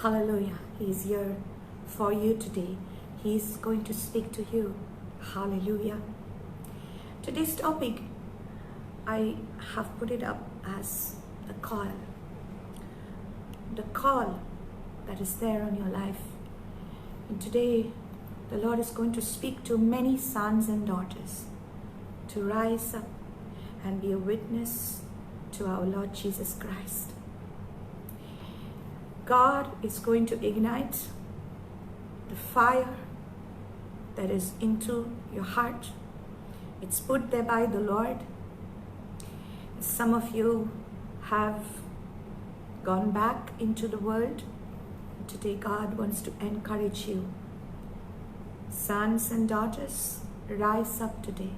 Hallelujah. He is here for you today. He is going to speak to you. Hallelujah. Today's topic, I have put it up as the call. The call that is there on your life. And today, the Lord is going to speak to many sons and daughters to rise up and be a witness to our Lord Jesus Christ. God is going to ignite the fire that is into your heart. It's put there by the Lord. Some of you have gone back into the world. Today God wants to encourage you. Sons and daughters, rise up today.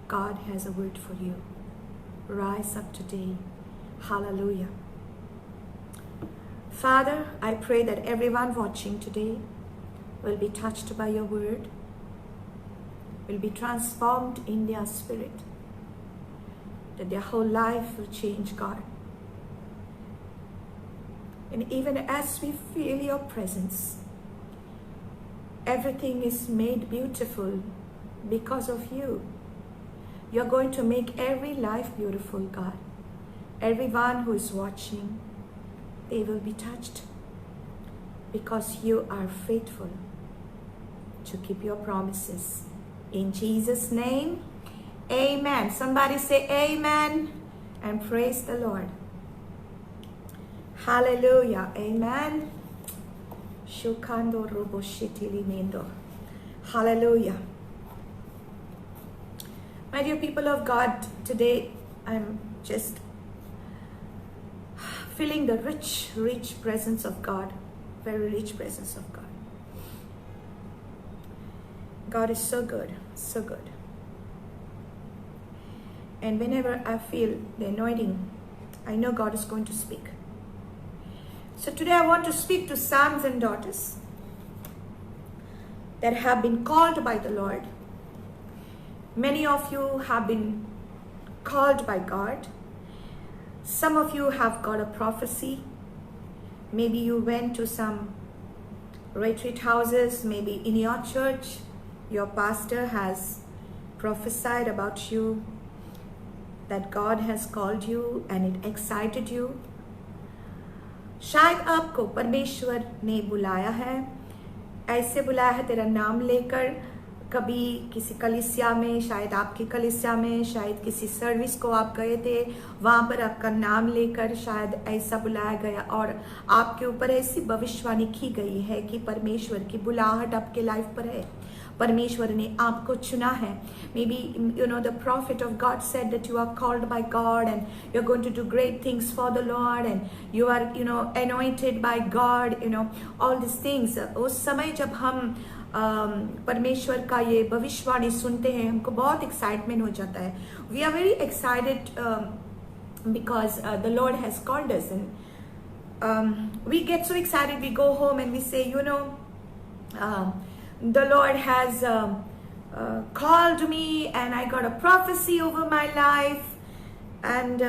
God has a word for you. Rise up today. Hallelujah. Father, I pray that everyone watching today will be touched by your word, will be transformed in their spirit, that their whole life will change, God. And even as we feel your presence, everything is made beautiful because of you. You're going to make every life beautiful, God. Everyone who is watching, they will be touched because you are faithful to keep your promises. In Jesus' name, amen. Somebody say amen and praise the Lord. Hallelujah. Amen. Shukando roboshiti limendo. Hallelujah. My dear people of God, today I'm just feeling the rich presence of God. Very rich presence of God. God is so good, so good. And whenever I feel the anointing, I know God is going to speak. So today I want to speak to sons and daughters that have been called by the Lord. Many of you have been called by God. Some of you have got a prophecy. Maybe you went to some retreat houses, maybe in your church, your pastor has prophesied about you, that God has called you and it excited you. शायद आपको परमेश्वर ने बुलाया है, ऐसे बुलाया है तेरा नाम लेकर, कभी किसी कलीसिया में, शायद आपकी कलीसिया में, शायद किसी सर्विस को आप गए थे, वहाँ पर आपका नाम लेकर शायद ऐसा बुलाया गया और आपके ऊपर ऐसी भविष्यवाणी की गई है कि परमेश्वर की बुलाहट आपके लाइफ पर है, परमेश्वर ने आपको चुना है. Maybe the prophet of God said that you are called by God and you're going to do great things for the Lord and you are anointed by God, all these things. उस समय जब हम परमेश्वर का ये भविष्यवाणी सुनते हैं, हमको बहुत एक्साइटमेंट हो जाता है. We are very excited because the Lord has called us, and we get so excited. We go home and we say, the Lord has called me and I got a prophecy over my life, and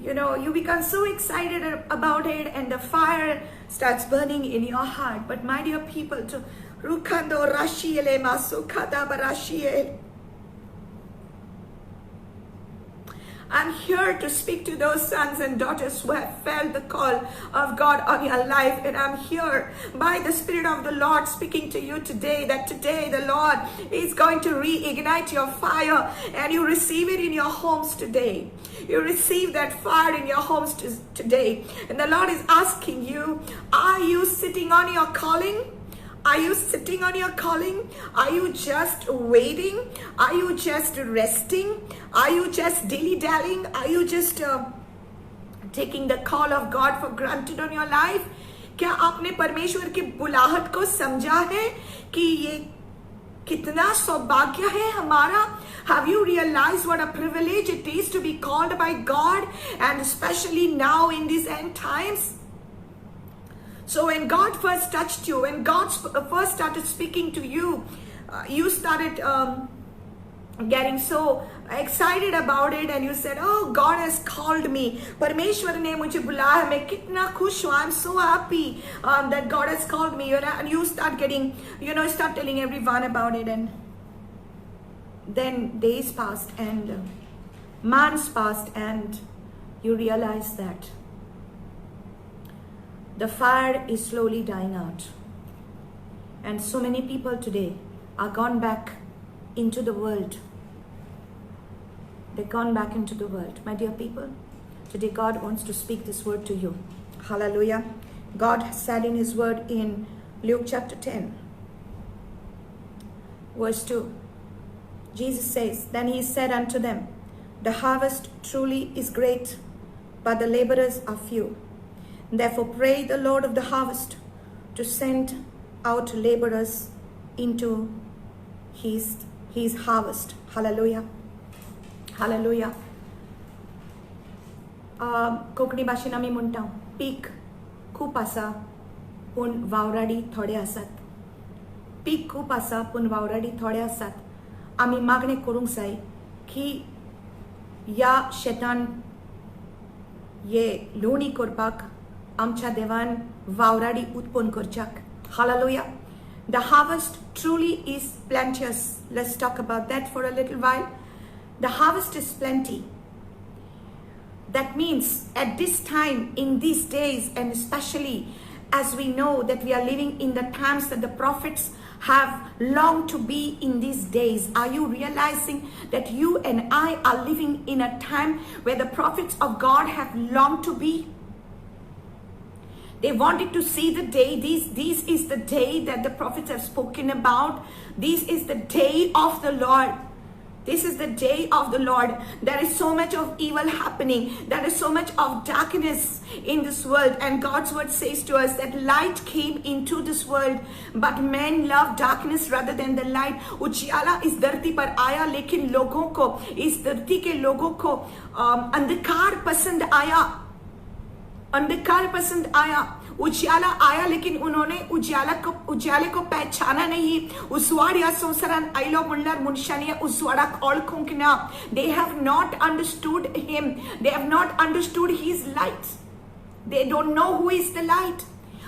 you become so excited about it and the fire starts burning in your heart. But my dear people, to Rukando Rashiele Masukada Barashiel, I'm here to speak to those sons and daughters who have felt the call of God on your life. And I'm here by the Spirit of the Lord speaking to you today, that today the Lord is going to reignite your fire and you receive it in your homes today. You receive that fire in your homes today. And the Lord is asking you, are you sitting on your calling? Are you sitting on your calling? Are you just waiting? Are you just resting? Are you just dilly-dallying? Are you just taking the call of God for granted on your life? क्या आपने परमेश्वर की बुलाहट को समझा है कि ये कितना सौभाग्य है हमारा? Have you realized what a privilege it is to be called by God, and especially now in these end times? So when God first touched you, when God first started speaking to you, you started getting so excited about it, and you said, oh, God has called me, परमेश्वर ने मुझे बुलाया, मैं कितना खुश हूँ, I'm so happy that God has called me, and you start getting, start telling everyone about it, and then days passed and months passed, and you realize that the fire is slowly dying out. And so many people today are gone back into the world. They've gone back into the world. My dear people, today God wants to speak this word to you. Hallelujah. God said in his word in Luke chapter 10, verse 2, Jesus says, then he said unto them, the harvest truly is great, but the laborers are few. Therefore pray the Lord of the harvest to send out laborers into his harvest. Hallelujah. Hallelujah. Konkani भाशेन आमी म्हणटा peak खूप आसा पूण वावराडी थोडे आसात. Peak खूप आसा पूण वावराडी थोडे आसात. आमी मागणें करूंक जाय की या शेतान ये लोणी करपाक आमच्या देवान वावराडी उत्पन्न करच्याक. Hallelujah. The harvest truly is plenteous. Let's talk about that for a little while. The harvest is plenty. That means at this time, in these days, and especially as we know that we are living in the times that the prophets have longed to be in these days. Are you realizing that you and I are living in a time where the prophets of God have longed to be? They wanted to see the day. This is the day that the prophets have spoken about. This is the day of the Lord. This is the day of the Lord. There is so much of evil happening. There is so much of darkness in this world. And God's word says to us that light came into this world, but men love darkness rather than the light. उजियाला इस धरती पर आया, लेकिन लोगों को, इस धरती के लोगों को अंधकार पसंद आया. अंधकार पसंद आया. उजाला आया, लेकिन उन्होंने उजाले को पहचाना नहीं. उस्वाड्या संसारान आयलो म्हणल्यार मनशांनी उजवाडाक ओळखूंक ना. They have not understood him. They have not understood his light. They don't know who is the light.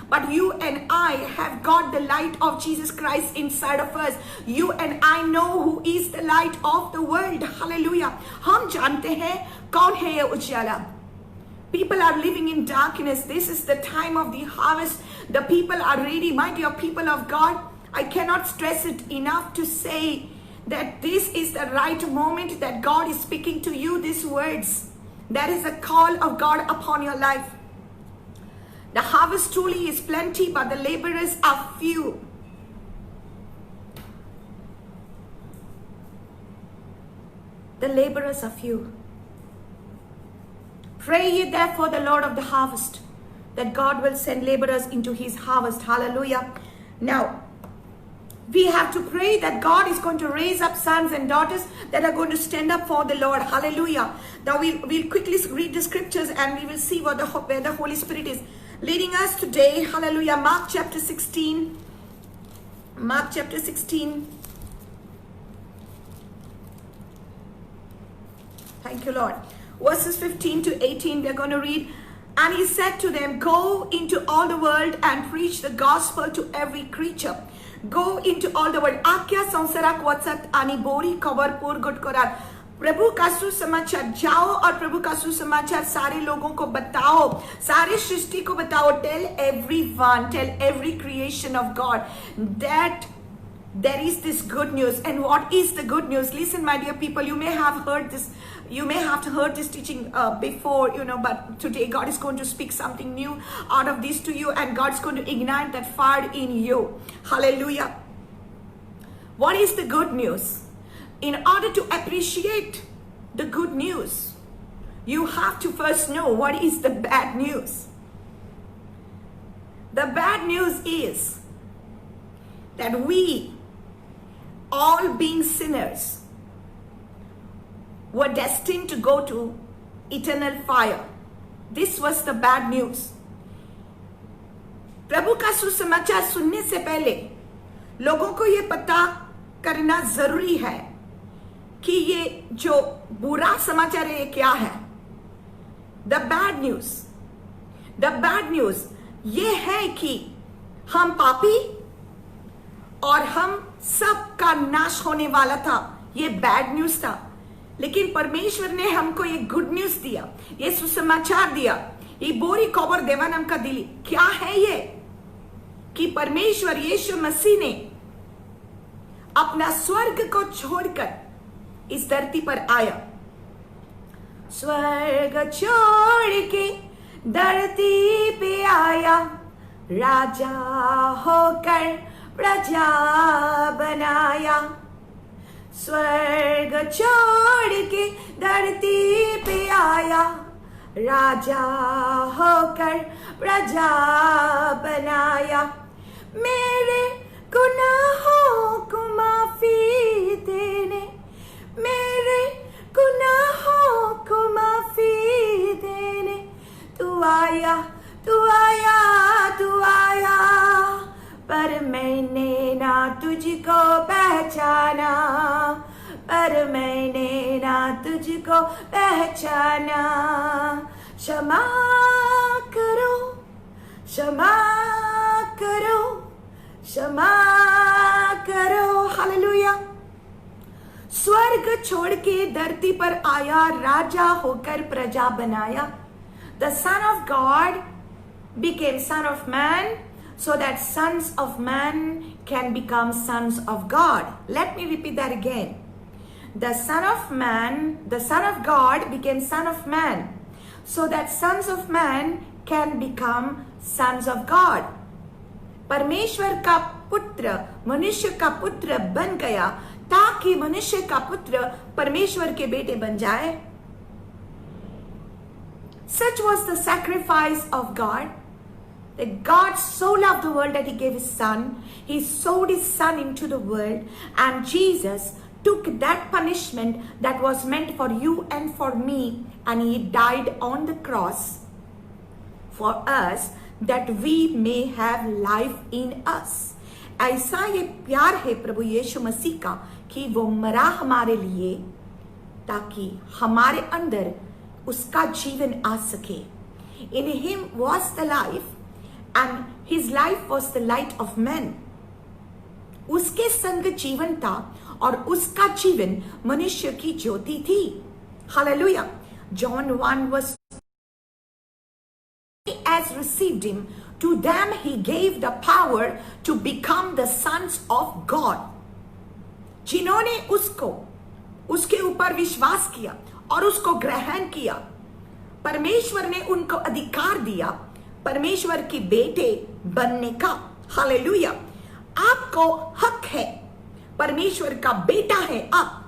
But you and I have got the light of Jesus Christ inside of us. You and I know who is the light of the world. Hallelujah. हम जानते हैं कौन है ये उजाला. People are living in darkness. This is the time of the harvest. The people are ready. My dear people of God, I cannot stress it enough to say that this is the right moment that God is speaking to you these words. That is a call of God upon your life. The harvest truly is plenty, but the laborers are few. The laborers are few. Pray ye therefore the Lord of the harvest, that God will send laborers into his harvest. Hallelujah. Now, we have to pray that God is going to raise up sons and daughters that are going to stand up for the Lord. Hallelujah. Now, we'll quickly read the scriptures and we will see where the Holy Spirit is leading us today. Hallelujah. Mark chapter 16. Mark chapter 16. Thank you, Lord. Verses 15 to 18, we are going to read. And he said to them, go into all the world and preach the gospel to every creature. Go into all the world. Akya संसाराक वचत आणि बोरी खबर पुरगुट करार. प्रभु का सुसमाचार जाओ और प्रभु का सुसमाचार सारे लोगों को बताओ, सारे सृष्टि को बताओ. Tell everyone, tell every creation of God that there is this good news. And what is the good news? Listen, my dear people, you may have heard this. You may have heard this teaching before, but today God is going to speak something new out of this to you, and God's going to ignite that fire in you. Hallelujah. What is the good news? In order to appreciate the good news, you have to first know what is the bad news. The bad news is that we, all being sinners, were destined to go to eternal fire. This was the bad news. प्रभु का सुसमाचार सुनने से पहले लोगों को ये पता करना जरूरी है कि ये जो बुरा समाचार है ये क्या है। द बैड न्यूज ये है कि हम पापी और हम सब का नाश होने वाला था। ये बैड न्यूज था, लेकिन परमेश्वर ने हमको ये गुड न्यूज दिया, ये सुसमाचार दिया। ये बोरी खबर देवानम का दिली क्या है ये कि परमेश्वर यीशु मसीह ने अपना स्वर्ग को छोड़कर इस धरती पर आया। स्वर्ग छोड़ के धरती पे आया, राजा होकर प्रजा बनाया। स्वर्ग छोड़ के धरती पे आया, राजा होकर प्रजा बनाया। मेरे गुनाहों को माफी देने, मेरे गुनाहों को माफी देने तू आया, तू आया, तू आया। पर मैंने ना तुझको पहचाना, पर मैंने ना तुझको पहचाना। क्षमा करो, क्षमा करो, क्षमा करो। हालेलुया। स्वर्ग छोड़ के धरती पर आया, राजा होकर प्रजा बनाया। The Son of God became Son of Man, so that sons of man can become sons of God. Let me repeat that again. The Son of Man, the Son of God became Son of Man, so that sons of man can become sons of God. परमेश्वर का पुत्र मनुष्य का पुत्र बन गया ताकि मनुष्य का पुत्र परमेश्वर के बेटे बन जाए। Such was the sacrifice of God, that God so loved the world that he gave his son. He sowed his son into the world, and Jesus took that punishment that was meant for you and for me, and he died on the cross for us, that we may have life in us. ऐसा ये प्यार है प्रभु यीशु मसीह का कि वो मरा हमारे लिए ताकि हमारे अंदर उसका जीवन आ सके। In him was the life, and his life was the light of men. उसके संग जीवन था और उसका जीवन मनुष्य की ज्योति थी। Hallelujah. John 1 verse as received him, to them he gave the power to become the sons of God. जिन्होंने उसको उसके ऊपर विश्वास किया और उसको ग्रहण किया, परमेश्वर ने उनको अधिकार दिया परमेश्वर के बेटे बनने का। हालेलुया। आपको हक है, परमेश्वर का बेटा है आप,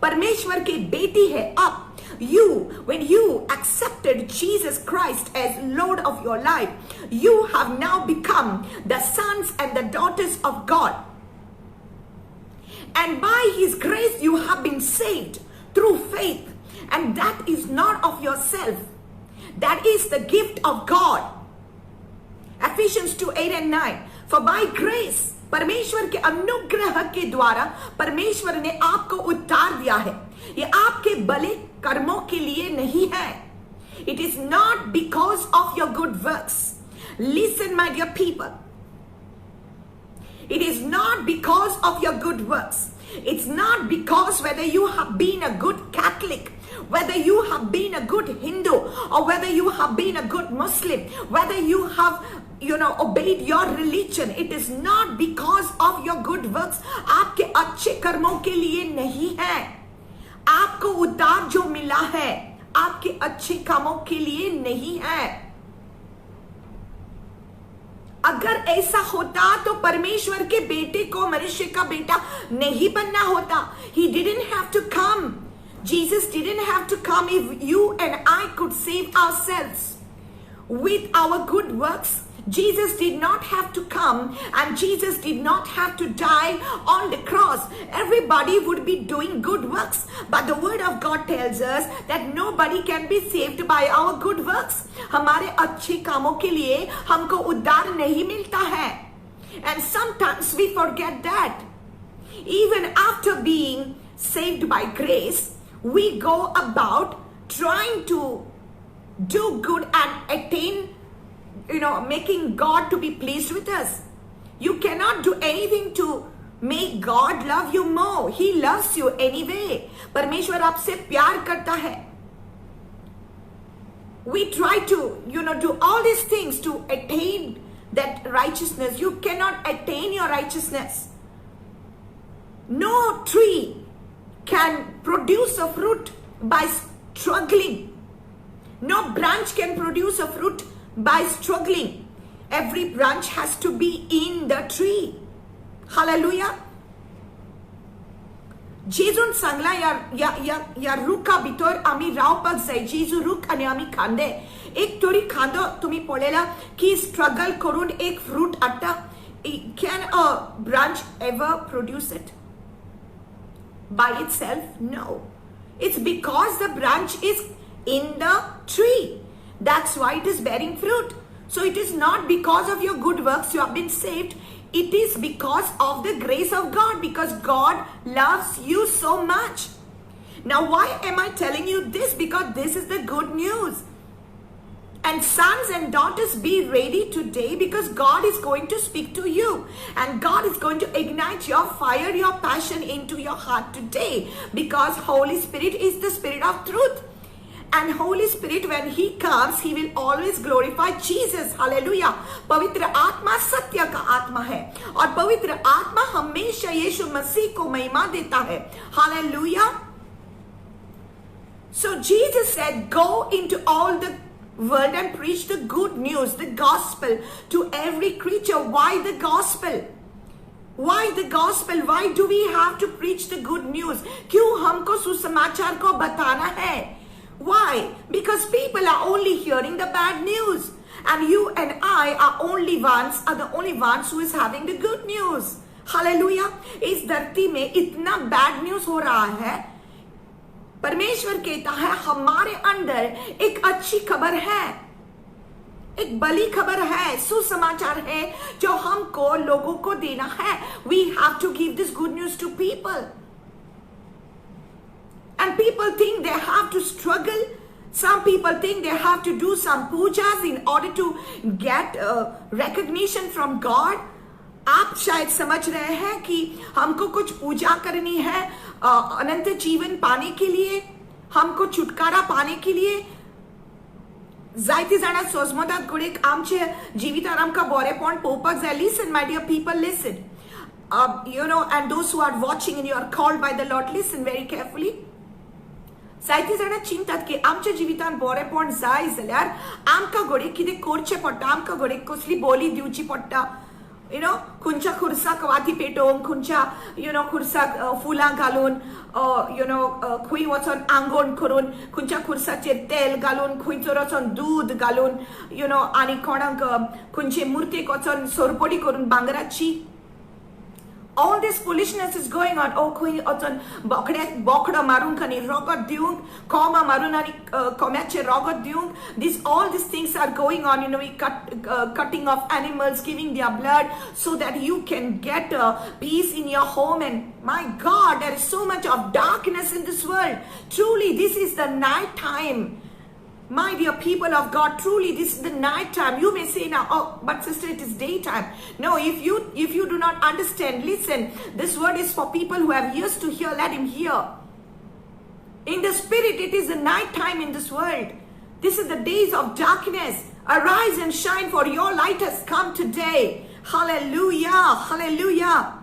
परमेश्वर की बेटी है आप। You, when you accepted Jesus Christ as Lord of your life, you have now become the sons and the daughters of God. And by his grace you have been saved through faith, and that is not of yourself, that is the gift of God. Ephesians 2:8 and 9. For by grace, परमेश्वर के अनुग्रह के द्वारा परमेश्वर ने आपको उद्धार दिया है। ये आपके भले कर्मों के लिए नहीं है। It is not because of your good works. Listen, my dear people. It is not because of your good works. It's not because whether you have been a good Catholic, whether you have been a good Hindu, or whether you have been a good Muslim, whether you have obeyed your religion. It is not because of your good works. आपके अच्छे कर्मों के लिए नहीं है। आपको उद्धार जो मिला है आपके अच्छे कामों के लिए नहीं है। अगर ऐसा होता तो परमेश्वर के बेटे को मनुष्य का बेटा नहीं बनना होता। He didn't have to come. Jesus didn't have to come if you and I could save ourselves with our good works. Jesus did not have to come, and Jesus did not have to die on the cross. Everybody would be doing good works, but the word of God tells us that nobody can be saved by our good works. हमारे अच्छे कामों के लिए हमको उद्धार नहीं मिलता है। And sometimes we forget that. Even after being saved by grace, we go about trying to do good and attain, making God to be pleased with us. You cannot do anything to make God love you more. He loves you anyway. परमेश्वर आपसे प्यार करता है. We try to, do all these things to attain that righteousness. You cannot attain your righteousness. No tree can produce a fruit by struggling. No branch can produce a fruit by struggling. Every branch has to be in the tree. Hallelujah. जेजून सांगला या रुखा भितर आम्ही रावपाक जाय. जेजू रूख आनी आम्ही खांदे. एक तरी खांदो तुम्ही पळयला की स्ट्रगल करून एक फ्रूट हाडटा. Can a branch ever produce it by itself? No. It's because the branch is in the tree. That's why it is bearing fruit. So it is not because of your good works you have been saved. It is because of the grace of God, because God loves you so much. Now, why am I telling you this? Because this is the good news. And sons and daughters, be ready today, because God is going to speak to you. And God is going to ignite your fire, your passion into your heart today. Because Holy Spirit is the Spirit of truth. And Holy Spirit, when He comes, He will always glorify Jesus. Hallelujah. पवित्र आत्मा सत्य का आत्मा है और पवित्र आत्मा हमेशा यीशु मसीह को महिमा देता है. Hallelujah. So Jesus said, go into all the world and preach the good news, the gospel to every creature. Why the gospel? Why the gospel? Why do we have to preach the good news? क्यों हमको सुसमाचार को बताना है? Why? Because people are only hearing the bad news, and you and I are the only ones who is having the good news. Hallelujah. इस धरती में इतना bad news हो रहा है. परमेश्वर कहता है हमारे अंदर एक अच्छी खबर है, एक भली खबर है, सुसमाचार है जो हमको लोगों को देना है. We have to give this good news to people. And people think they have to struggle. Some people think they have to do some pujas in order to get recognition from God. आप शायद समझ रहे हैं कि हमको कुछ पूजा करनी है अनंत जीवन पाने के लिए, हमको छुटकारा पाने के लिए. जायती जाणां सोजमतात गुडेक आमचे जिवितान आमकां बरेपण पळोवपाक जाय. Listen, my dear people, listen. And those who are watching and you are called by the Lord, listen very carefully. जायती जाणां चिंतात की आमच्या जिवितान बरेपण जाय जाल्यार आमकां घोडे कितें करचें पडटा, आमकां घोडे कसली बोली दिवची पडटा. खंयच्या खुर्साक वाती पेटोवंक, खंयच्या खुर्साक फुलां घालून, खंय वचोन आंगोण करून, खंयच्या खुर्साचेर तेल घालून, खंयचो वचोन दूध घालून, आनी कोणाक खंयचे मुर्तेक वचोन सोरपडी करून भांगराची. All this foolishness is going on. खंय वचोन बोकडो मारूंक आनी रगत दिवंक, कोमा मारून आनी कोम्याचे रगत दिवंक. All these things are going on. We cutting off animals, giving their blood so that you can get peace in your home. And my God, there is so much of darkness in this world. Truly, this is the night time. My dear people of God, truly this is the night time. You may say now, oh, but sister, it is daytime. No, if you do not understand, listen, this word is for people who have ears to hear, let him hear. In the spirit, it is the night time in this world. This is the days of darkness. Arise and shine, for your light has come today. Hallelujah, hallelujah.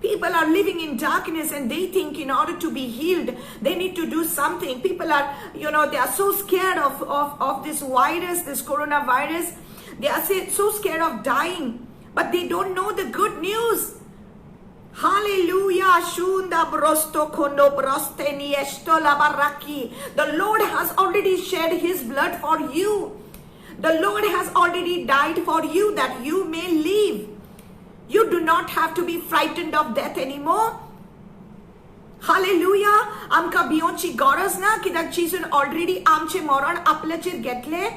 People are living in darkness and they think in order to be healed, they need to do something. People are, they are so scared of this virus, this coronavirus. They are so scared of dying, but they don't know the good news. Hallelujah. The Lord has already shed His blood for you. The Lord has already died for you that you may live. You do not have to be frightened of death anymore. Hallelujah. आमकां भिवची गरज ना, कित्याक जेजून already आमचे मरण आपल्याचेर घेतले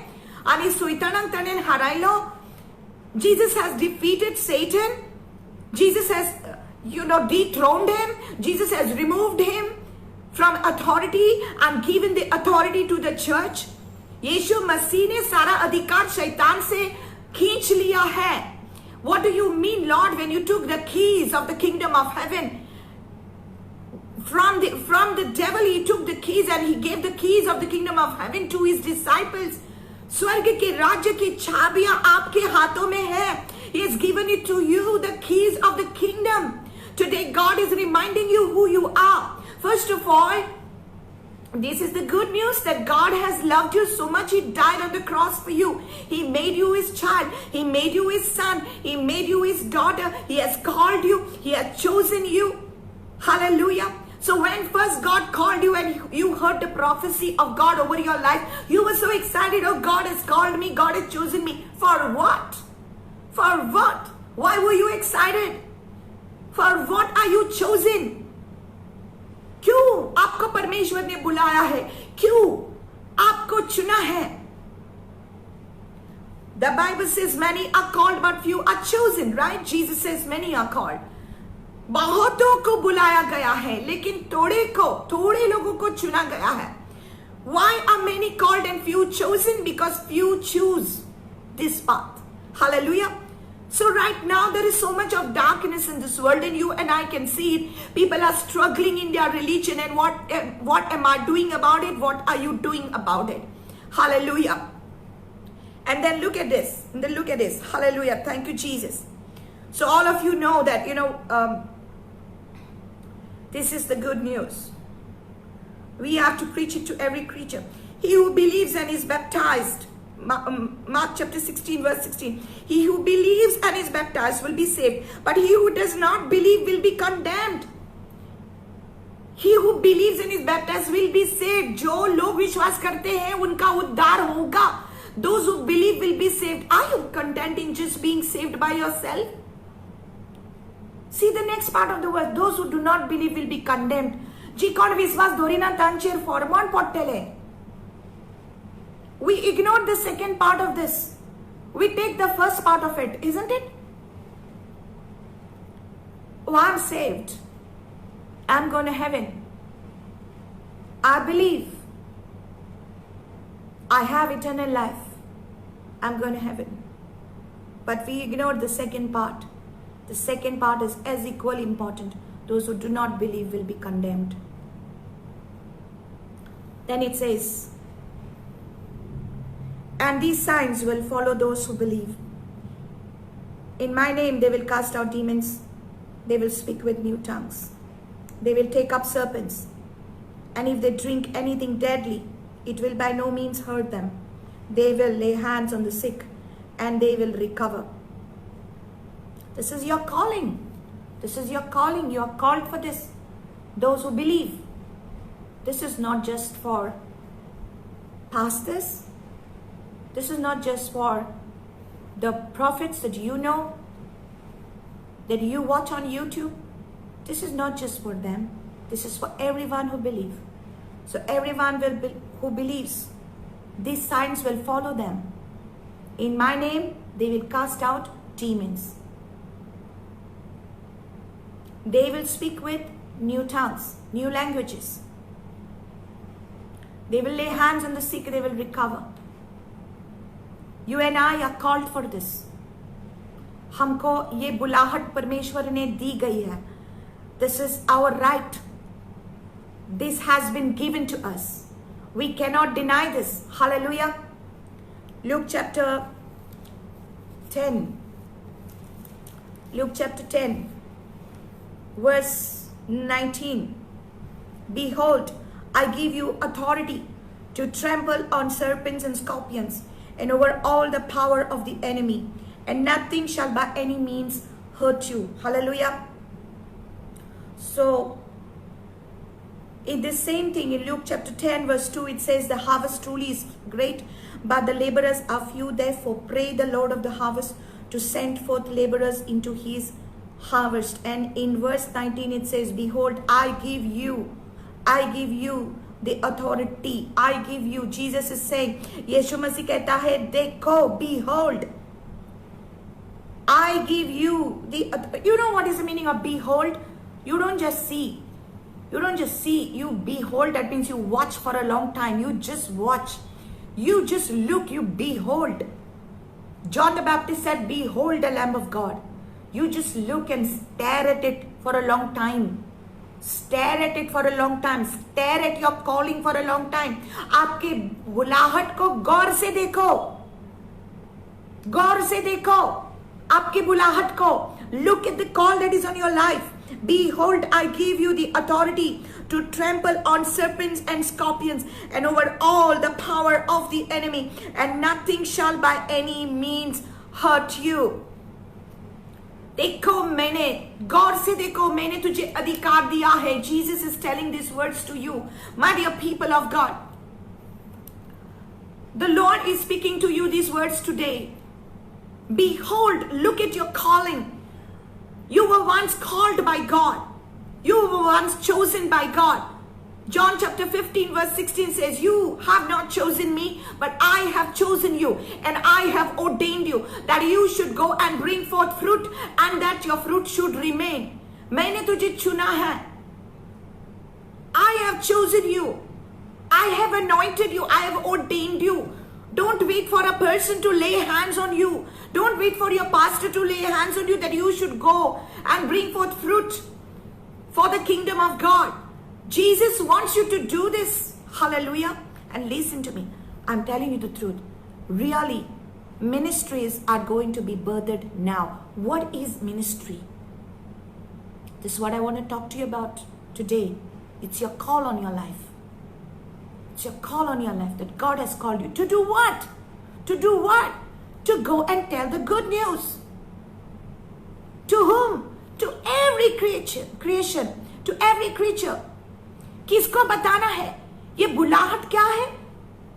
आनी सैतानाक ताणें हारायलो. Jesus has defeated Satan. Jesus has dethroned him. Jesus has removed him from authority and given the authority to the church. यीशु मसीह ने सारा अधिकार शैतान से खींच लिया है. What do you mean, Lord, when you took the keys of the kingdom of heaven from the devil? He took the keys and he gave the keys of the kingdom of heaven to his disciples. स्वर्ग के राज्य की चाबियां आपके हाथों में है. He has given it to you, the keys of the kingdom. Today God is reminding you who you are. First of all, this is the good news that God has loved you so much. He died on the cross for you. He made you his child. He made you his son. He made you his daughter. He has called you. He has chosen you. Hallelujah. So when first God called you and you heard the prophecy of God over your life, you were so excited. Oh, God has called me. God has chosen me. For what? For what? Why were you excited? For what are you chosen? क्यों आपको परमेश्वर ने बुलाया है? क्यों आपको चुना है? The Bible says many are called but few are chosen, right? Jesus says many are called. बहुतों को बुलाया गया है लेकिन थोड़े लोगों को चुना गया है. Why are many called and few chosen? Because few choose this path. Hallelujah. So right now there is so much of darkness in this world, and you and I can see it. People are struggling in their religion, and what am I doing about it? What are you doing about it? Hallelujah. And then look at this. Hallelujah. Thank you, Jesus. So all of you know that, this is the good news. We have to preach it to every creature. He who believes and is baptized, Mark chapter 16 verse 16. He who believes and is baptized will be saved, but he who does not believe will be condemned. He who believes and is baptized will be saved. जो लोग विश्वास करते हैं उनका उद्धार होगा. Those who believe will be saved. Are you content in just being saved by yourself? See the next part of the verse. Those who do not believe will be condemned. जी कौन विश्वास धोरी ना तांचेर फॉर्मॉन पट्टेले. We ignore the second part of this. We take the first part of it, isn't it? Oh, I'm saved. I'm going to heaven. I believe. I have eternal life. I'm going to heaven. But we ignore the second part. The second part is as equally important. Those who do not believe will be condemned. Then it says, and these signs will follow those who believe. In my name they will cast out demons. They will speak with new tongues. They will take up serpents. And if they drink anything deadly, it will by no means hurt them. They will lay hands on the sick and they will recover. This is your calling. This is your calling. You are called for this. Those who believe. This is not just for pastors. This is not just for the prophets that you know, that you watch on YouTube. This is not just for them. This is for everyone who believes. So everyone who believes, these signs will follow them. In my name, they will cast out demons. They will speak with new tongues, new languages. They will lay hands on the sick, they will recover. You and I are called for this. हमको ये बुलाहट परमेश्वर ने दी गई है. This is our right. This has been given to us. We cannot deny this. Hallelujah. Luke chapter 10. Luke chapter 10. Verse 19. Behold, I give you authority to trample on serpents and scorpions and over all the power of the enemy, and nothing shall by any means hurt you. Hallelujah. So, in the same thing, in Luke chapter 10 verse 2, it says, the harvest truly is great, but the laborers are few. Therefore, pray the Lord of the harvest to send forth laborers into his harvest. And in verse 19, it says, behold, I give you the authority. I give you. Jesus is saying, यीशु मसीह कहता है, देखो, behold, I give you the, you know what is the meaning of behold? You don't just see. You don't just see. You behold, that means you watch for a long time. You just watch. You just look, you behold. John the Baptist said, behold the Lamb of God. You just look and stare at it for a long time. Stare at it for a long time. Stare at your calling for a long time. आपके बुलाहट को गौर से देखो. गौर से देखो. आपके बुलाहट को. Look at the call that is on your life. Behold, I give you the authority to trample on serpents and scorpions and over all the power of the enemy, and nothing shall by any means hurt you. देखो मैंने गौर से देखो मैंने तुझे अधिकार दिया है. Jesus is telling these words to you, my dear people of God. The Lord is speaking to you these words today. Behold, look at your calling. You were once called by God. You were once chosen by God. John chapter 15 verse 16 says, you have not chosen me, but I have chosen you, and I have ordained you that you should go and bring forth fruit, and that your fruit should remain. मैंने तुझे चुना है. I have chosen you. I have anointed you. I have ordained you. Don't wait for a person to lay hands on you. Don't wait for your pastor to lay hands on you that you should go and bring forth fruit for the kingdom of God. Jesus wants you to do this. Hallelujah. And listen to me. I'm telling you the truth. Really, ministries are going to be birthed now. What is ministry? This is what I want to talk to you about today. It's your call on your life. It's your call on your life that God has called you. To do what? To do what? To go and tell the good news. To whom? To every creation. To every creature. किसको बताना है? ये बुलाहट क्या है?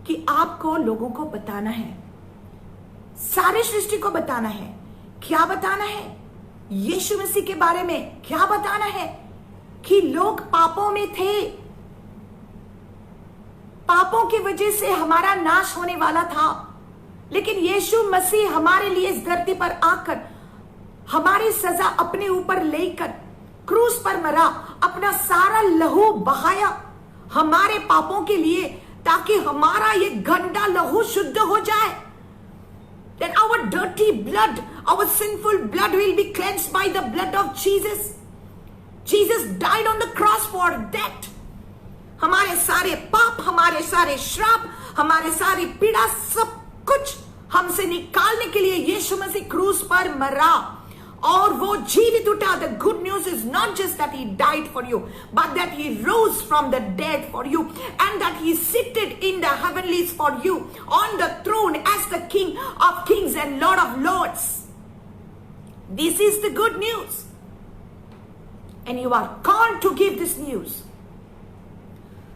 कि आपको लोगों को बताना है. सारे सृष्टि को बताना है. क्या बताना है? यीशु मसीह के बारे में क्या बताना है? कि लोग पापों में थे. पापों की वजह से हमारा नाश होने वाला था, लेकिन यीशु मसीह हमारे लिए इस धरती पर आकर हमारी सजा अपने ऊपर लेकर क्रूस पर मरा, अपना सारा लहू बहाया हमारे पापों के लिए, ताकि हमारा ये गंदा लहू शुद्ध हो जाए. That our dirty blood, our sinful blood will be cleansed by the blood of Jesus. Jesus died on the cross for that. हमारे सारे पाप, हमारे सारे श्राप, हमारे सारी पीड़ा, सब कुछ हमसे निकालने के लिए यीशु मसीह क्रूस पर मरा और वो जीवित उठा. The good news is not just that he died for you, but that he rose from the dead for you, and that he seated in the heavenlies for you on the throne as the King of kings and Lord of lords. This is the good news, and you are called to give this news.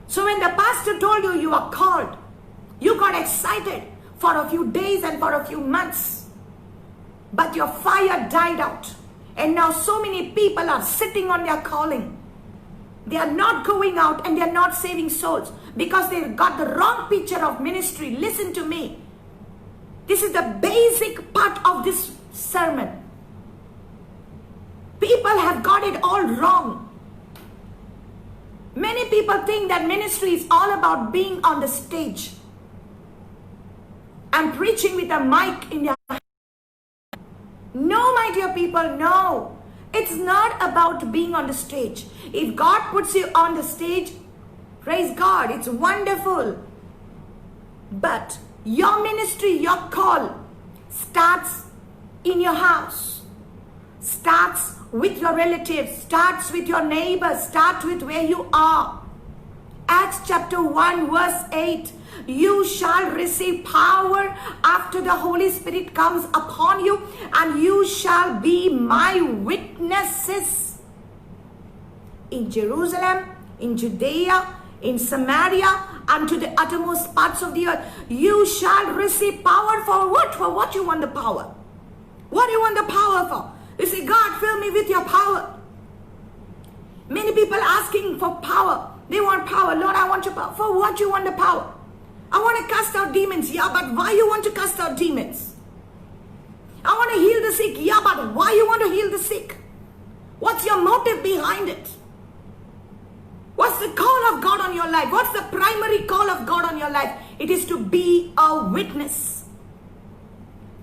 So when the pastor told you you are called, you got excited for a few days and for a few months. But your fire died out. And now so many people are sitting on their calling. They are not going out and they are not saving souls because they got the wrong picture of ministry. Listen to me. This is the basic part of this sermon. People have got it all wrong. Many people think that ministry is all about being on the stage and preaching with a mic in their hand. No, my dear people, no. It's not about being on the stage. If God puts you on the stage, praise God, it's wonderful. But your ministry, your call starts in your house, starts with your relatives, starts with your neighbors, starts with where you are. Acts chapter 1 verse 8, you shall receive power after the Holy Spirit comes upon you, and you shall be my witnesses in Jerusalem, in Judea, in Samaria, and to the uttermost parts of the earth. You shall receive power for what? For what you want the power? What do you want the power for? You say, God, fill me with your power. Many people asking for power. They want power. Lord, I want your power. For what you want the power? I want to cast out demons. Yeah, but why you want to cast out demons? I want to heal the the sick. Yeah, but why you want to heal the sick? What's your motive behind it? What's the call of God on your life? What's the primary call of God on your life? It is to be a witness.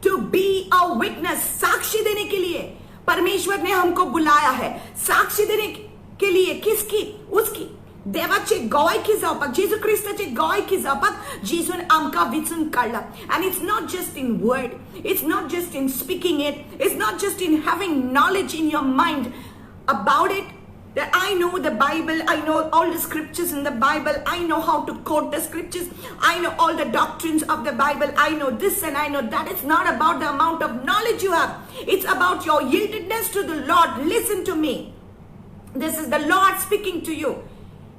To be a witness. साक्षी देने के लिए परमेश्वर ने हमको बुलाया है. साक्षी देने के लिए किसकी? उसकी. देवाचे गवाही जावपाक, जेजू क्रिस्ताचे गवाही जावपाक जेजून आमकां विचून काडला. And it's not just in word, it's not just in speaking it, it's not just in having knowledge in your mind about it, that I know the Bible, I know all the scriptures in the Bible, I know how to quote the scriptures, I know all the doctrines of the Bible, I know this and I know that. It's not about the amount of knowledge you have. It's about your yieldedness to the Lord. Listen to me. This is the Lord speaking to you.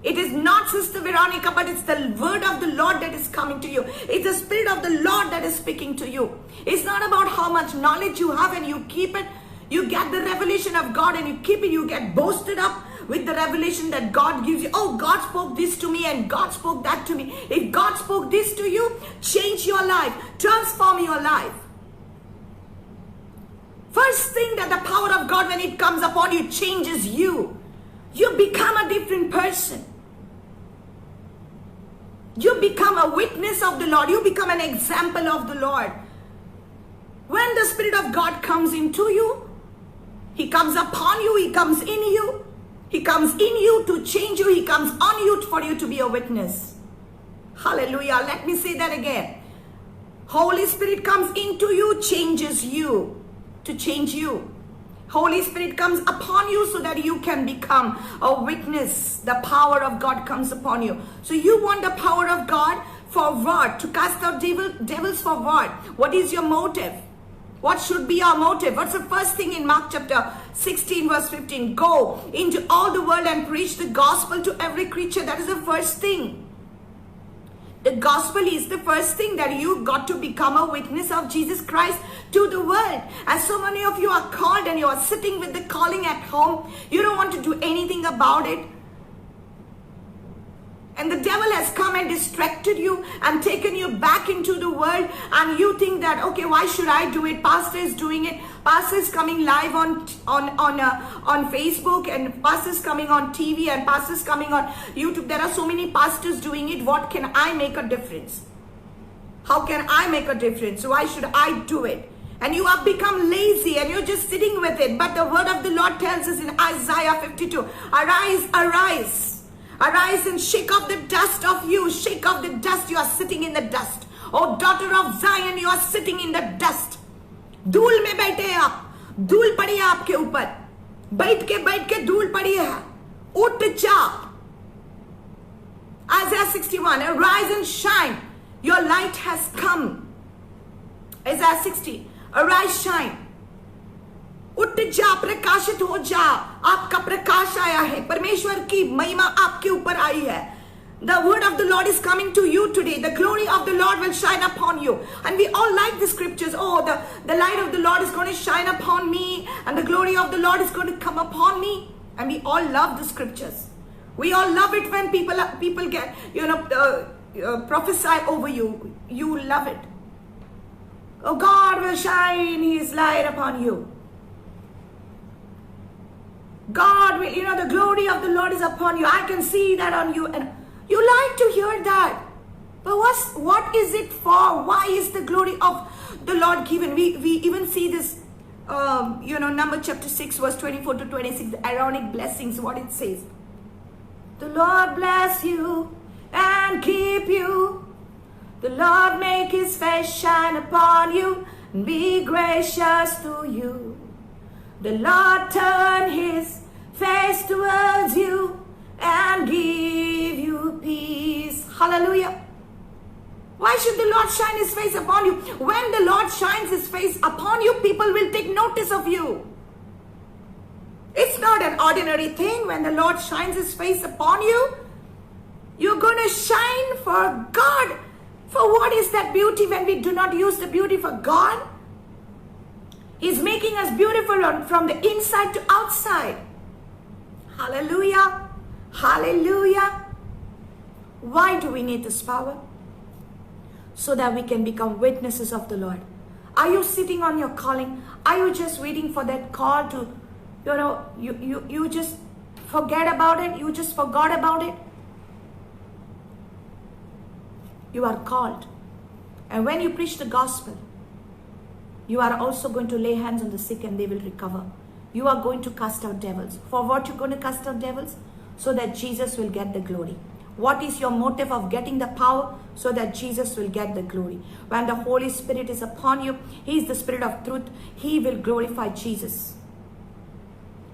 It is not Sister Veronica, but it's the word of the Lord that is coming to you. It's the Spirit of the Lord that is speaking to you. It's not about how much knowledge you have and you keep it. You get the revelation of God and you keep it. You get boasted up with the revelation that God gives you. Oh, God spoke this to me and God spoke that to me. If God spoke this to you, change your life. Transform your life. First thing that the power of God, when it comes upon you, changes you. You become a different person. You become a witness of the Lord. You become an example of the Lord. When the Spirit of God comes into you, He comes upon you, He comes in you. He comes in you to change you. He comes on you for you to be a witness. Hallelujah. Let me say that again. Holy Spirit comes into you, changes you, to change you. Holy Spirit comes upon you so that you can become a witness. The power of God comes upon you. So you want the power of God for what? To cast out devils for what? What is your motive? What should be our motive? What's the first thing in Mark chapter 16 verse 15? Go into all the world and preach the gospel to every creature. That is the first thing. The gospel is the first thing, that you got to become a witness of Jesus Christ to the world. And so many of you are called and you are sitting with the calling at home. You don't want to do anything about it. And the devil has come and distracted you and taken you back into the world. And you think that, okay, why should I do it? Pastor is doing it. Pastor is coming live on Facebook, and pastor is coming on TV, and pastor is coming on YouTube. There are so many pastors doing it. What can I make a difference? How can I make a difference? Why should I do it? And you have become lazy and you're just sitting with it. But the word of the Lord tells us in Isaiah 52, arise, arise. Arise and shake off the dust of you. Shake off the dust. You are sitting in the dust. Oh, daughter of Zion, you are sitting in the dust. धूल में बैठे हैं आप. धूल पड़ी है आपके ऊपर. बैठ के धूल पड़ी है. उठ जा. Isaiah 61, arise and shine. Your light has come. Isaiah 60, arise, shine. उठ जा, प्रकाशित हो जा. आपका प्रकाश आया है. परमेश्वर की महिमा आपके ऊपर आई है. The word of the Lord is coming to you today. The glory of the Lord will shine upon you. And we all like the scriptures. Oh, the light of the Lord is going to shine upon me. And the glory of the Lord is going to come upon me. And we all love the scriptures. We all love it when people get, prophesy over you. You love it. Oh, God will shine His light upon you. God will, the glory of the Lord is upon you. I can see that on you. And you like to hear that. But what is it for? Why is the glory of the Lord given? We even see this, Numbers chapter 6, verse 24 to 26, the Aaronic blessings, what it says. The Lord bless you and keep you. The Lord make His face shine upon you and be gracious to you. The Lord turn His face towards you and give you peace. Hallelujah. Why should the Lord shine His face upon you? When the Lord shines His face upon you, people will take notice of you. It's not an ordinary thing. When the Lord shines His face upon you, you're going to shine for God. For what is that beauty when we do not use the beauty for God? He's making us beautiful from the inside to outside. Hallelujah. Hallelujah. Why do we need this power? So that we can become witnesses of the Lord. Are you sitting on your calling? Are you just waiting for that call to, you just forget about it? You just forgot about it? You are called. And when you preach the gospel, you are also going to lay hands on the sick and they will recover. You are going to cast out devils. For what you're going to cast out devils? So that Jesus will get the glory. What is your motive of getting the power? So that Jesus will get the glory. When the Holy Spirit is upon you, He is the Spirit of truth. He will glorify Jesus.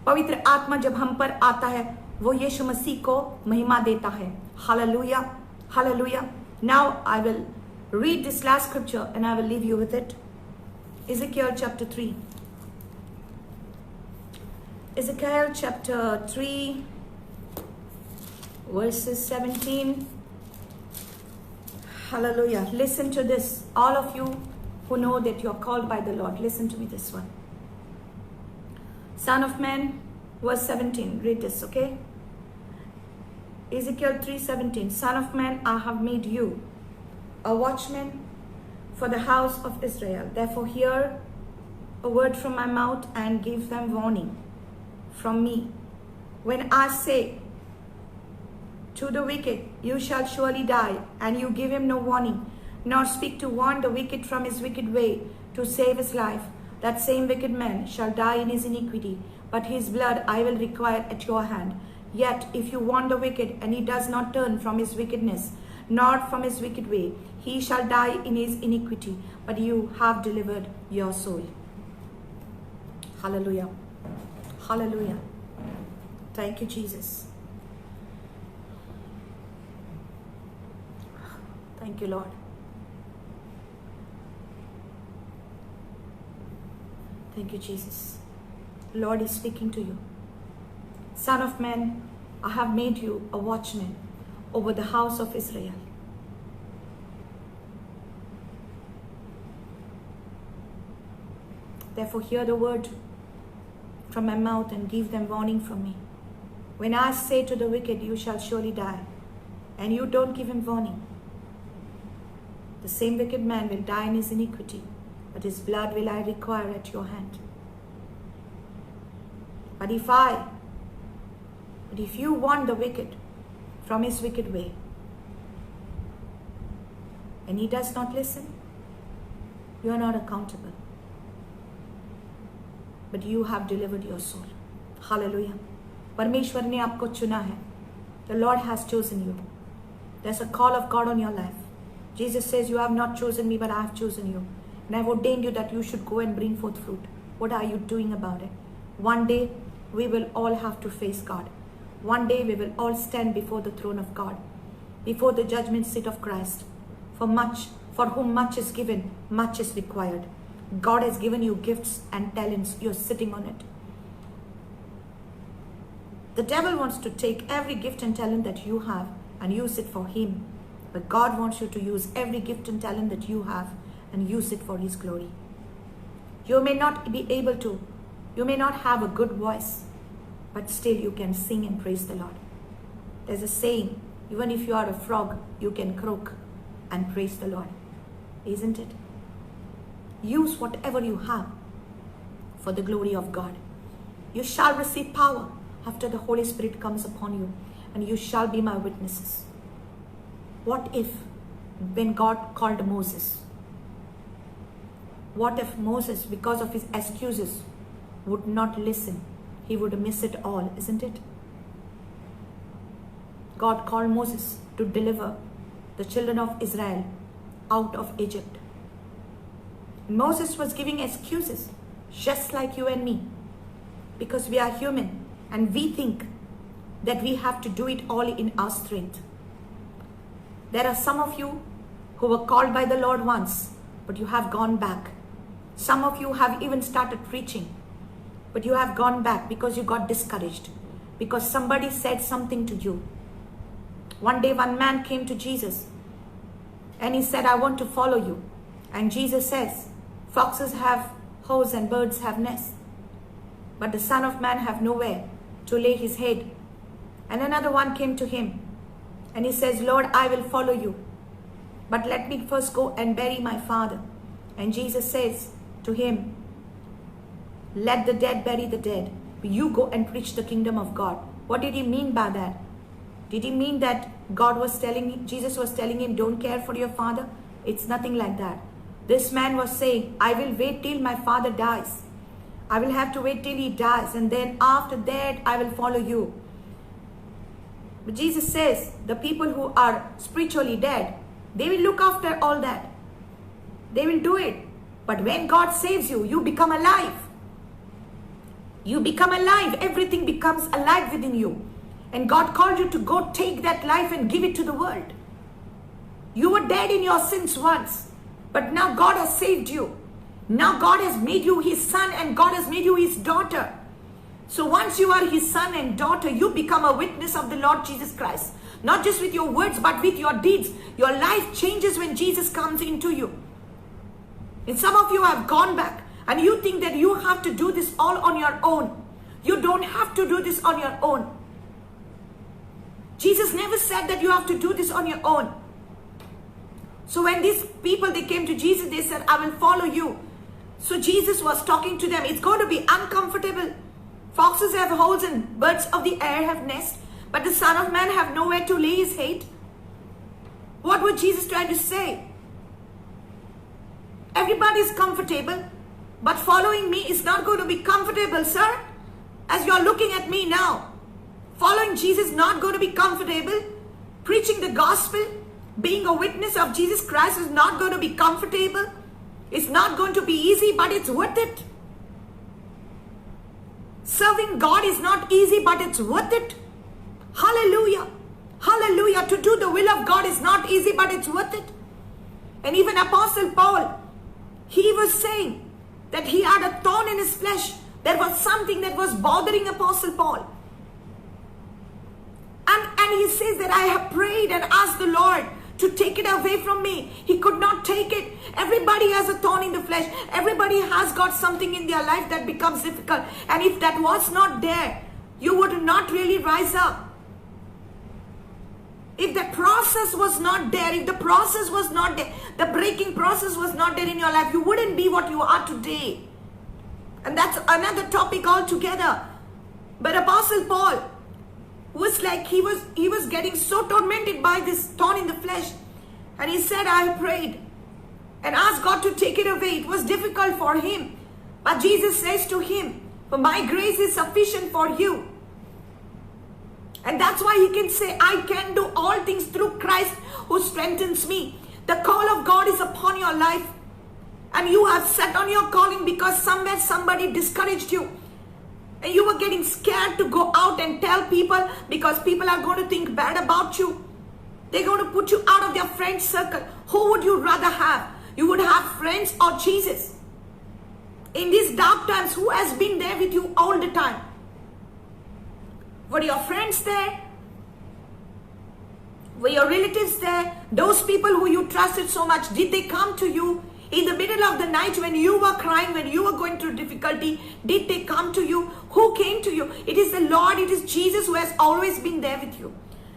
पवित्र आत्मा जब हम पर आता है, वो यीशु मसीह को महिमा देता है. Hallelujah. Hallelujah. Now I will read this last scripture and I will leave you with it. Ezekiel chapter 3. Ezekiel chapter 3, verses 17. Hallelujah. Listen to this. All of you who know that you are called by the Lord, listen to me this one. Son of man, verse 17. Read this, okay? Ezekiel 3:17. Son of man, I have made you a watchman for the house of Israel. Therefore hear a word from my mouth and give them warning from me. When I say to the wicked, you shall surely die, and you give him no warning, nor speak to warn the wicked from his wicked way to save his life, that same wicked man shall die in his iniquity, but his blood I will require at your hand. Yet if you warn the wicked, and he does not turn from his wickedness, nor from his wicked way, he shall die in his iniquity, but you have delivered your soul. Hallelujah. Hallelujah. Thank you, Jesus. Thank you, Lord. Thank you, Jesus. Lord is speaking to you. Son of man, I have made you a watchman over the house of Israel. Therefore hear the word from my mouth and give them warning from me. When I say to the wicked, you shall surely die, and you don't give him warning, the same wicked man will die in his iniquity, but his blood will I require at your hand. But if you warn the wicked from his wicked way, and he does not listen, you are not accountable, but you have delivered your soul. Hallelujah. परमेश्वर ने आपको चुना है. The Lord has chosen you. There's a call of God on your life. Jesus says, you have not chosen me, but I have chosen you. And I have ordained you that you should go and bring forth fruit. What are you doing about it? One day, we will all have to face God. One day, we will all stand before the throne of God, before the judgment seat of Christ. For whom much is given, much is required. God has given you gifts and talents. You're sitting on it. The devil wants to take every gift and talent that you have and use it for him. But God wants you to use every gift and talent that you have and use it for his glory. You may not be able to, you may not have a good voice, but still you can sing and praise the Lord. There's a saying, even if you are a frog, you can croak and praise the Lord. Isn't it? Use whatever you have for the glory of God. You shall receive power after the Holy Spirit comes upon you, and you shall be my witnesses. What if, when God called Moses, what if Moses, because of his excuses, would not listen? He would miss it all, isn't it? God called Moses to deliver the children of Israel out of Egypt. Moses was giving excuses, just like you and me, because we are human and we think that we have to do it all in our strength. There are some of you who were called by the Lord once, but you have gone back. Some of you have even started preaching, but you have gone back because you got discouraged, because somebody said something to you. One day, one man came to Jesus and he said, I want to follow you. And Jesus says, foxes have holes and birds have nests, but the Son of Man have nowhere to lay his head. And another one came to him and he says, Lord, I will follow you, but let me first go and bury my father. And Jesus says, to him, let the dead bury the dead. You go and preach the kingdom of God. What did he mean by that? Did he mean that Jesus was telling him, don't care for your father? It's nothing like that. This man was saying, I will wait till my father dies. I will have to wait till he dies, and then after that I will follow you. But Jesus says, the people who are spiritually dead, they will look after all that. They will do it. But when God saves you, you become alive. You become alive. Everything becomes alive within you. And God called you to go take that life and give it to the world. You were dead in your sins once, but now God has saved you. Now God has made you his son, and God has made you his daughter. So once you are his son and daughter, you become a witness of the Lord Jesus Christ. Not just with your words, but with your deeds. Your life changes when Jesus comes into you. And some of you have gone back, and you think that you have to do this all on your own. You don't have to do this on your own. Jesus never said that you have to do this on your own. So when these people, they came to Jesus, they said, I will follow you. So Jesus was talking to them. It's going to be uncomfortable. Foxes have holes and birds of the air have nests, but the Son of Man have nowhere to lay his head. What was Jesus trying to say? Everybody is comfortable, but following me is not going to be comfortable, sir. As you're looking at me now, following Jesus is not going to be comfortable. Preaching the gospel, being a witness of Jesus Christ is not going to be comfortable. It's not going to be easy, but it's worth it. Serving God is not easy, but it's worth it. Hallelujah. Hallelujah. To do the will of God is not easy, but it's worth it. And even Apostle Paul, he was saying that he had a thorn in his flesh. There was something that was bothering Apostle Paul. And he says that I have prayed and asked the Lord to take it away from me. He could not take it. Everybody has a thorn in the flesh. Everybody has got something in their life that becomes difficult. And if that was not there, you would not really rise up. If the process was not there, if the process was not there, the breaking process was not there in your life, you wouldn't be what you are today. And that's another topic altogether. But Apostle Paul was like, he was getting so tormented by this thorn in the flesh. And he said, I prayed and asked God to take it away. It was difficult for him. But Jesus says to him, for my grace is sufficient for you. And that's why he can say, I can do all things through Christ who strengthens me. The call of God is upon your life. And you have set on your calling because somewhere somebody discouraged you. And you were getting scared to go out and tell people because people are going to think bad about you. They're going to put you out of their friend circle. Who would you rather have? You would have friends or Jesus? In these dark times, who has been there with you all the time? Were your friends there? Were your relatives there? Those people who you trusted so much, did they come to you in the middle of the night when you were crying, when you were going through difficulty? Did they come to you? Who came to you? It is the Lord, it is Jesus who has always been there with you.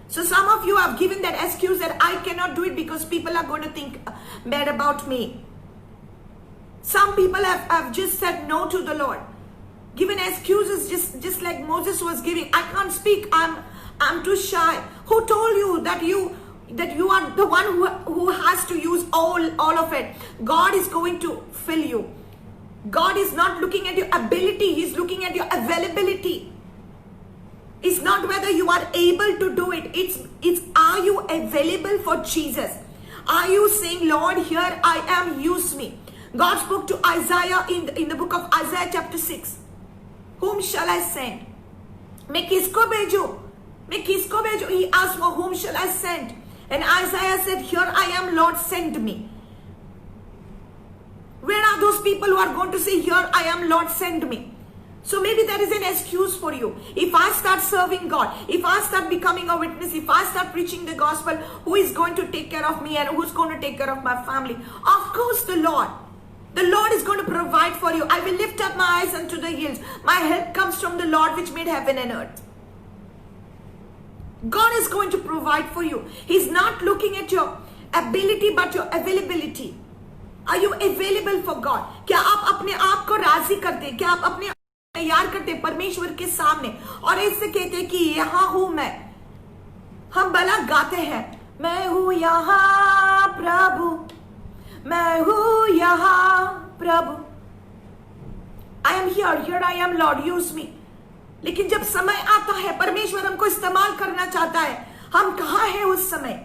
So some of you have given that excuse that I cannot do it because people are going to think bad about me. Some people have just said no to the Lord. Given excuses just like Moses was giving. I can't speak. I'm too shy. Who told you that you are the one who has to use all of it? God is going to fill you. God is not looking at your ability. He's looking at your availability. It's not whether you are able to do it. It's are you available for Jesus? Are you saying, Lord, here I am, use me? God spoke to Isaiah in the book of Isaiah chapter 6. Whom shall I send? He asked, for whom shall I send? And Isaiah said, here I am, Lord, send me. Where are those people who are going to say, here I am, Lord, send me? So maybe there is an excuse for you. If I start serving God, if I start becoming a witness, if I start preaching the gospel, who is going to take care of me and who's going to take care of my family? Of course, the Lord. The Lord is going to provide for you. I will lift up my eyes unto the hills. My help comes from the Lord which made heaven and earth. God is going to provide for you. He's not looking at your ability but your availability. Are you available for God? क्या आप अपने आप को राजी करते, क्या आप अपने तैयार करते परमेश्वर के सामने और ऐसे कहते कि यहां हूं मैं। हम भला गाते हैं, मैं हूं यहां प्रभु, मैं हूं यहां प्रभु, I am here I am Lord, use me। लेकिन जब समय आता है, परमेश्वर हमको इस्तेमाल करना चाहता है, हम कहां हैं उस समय?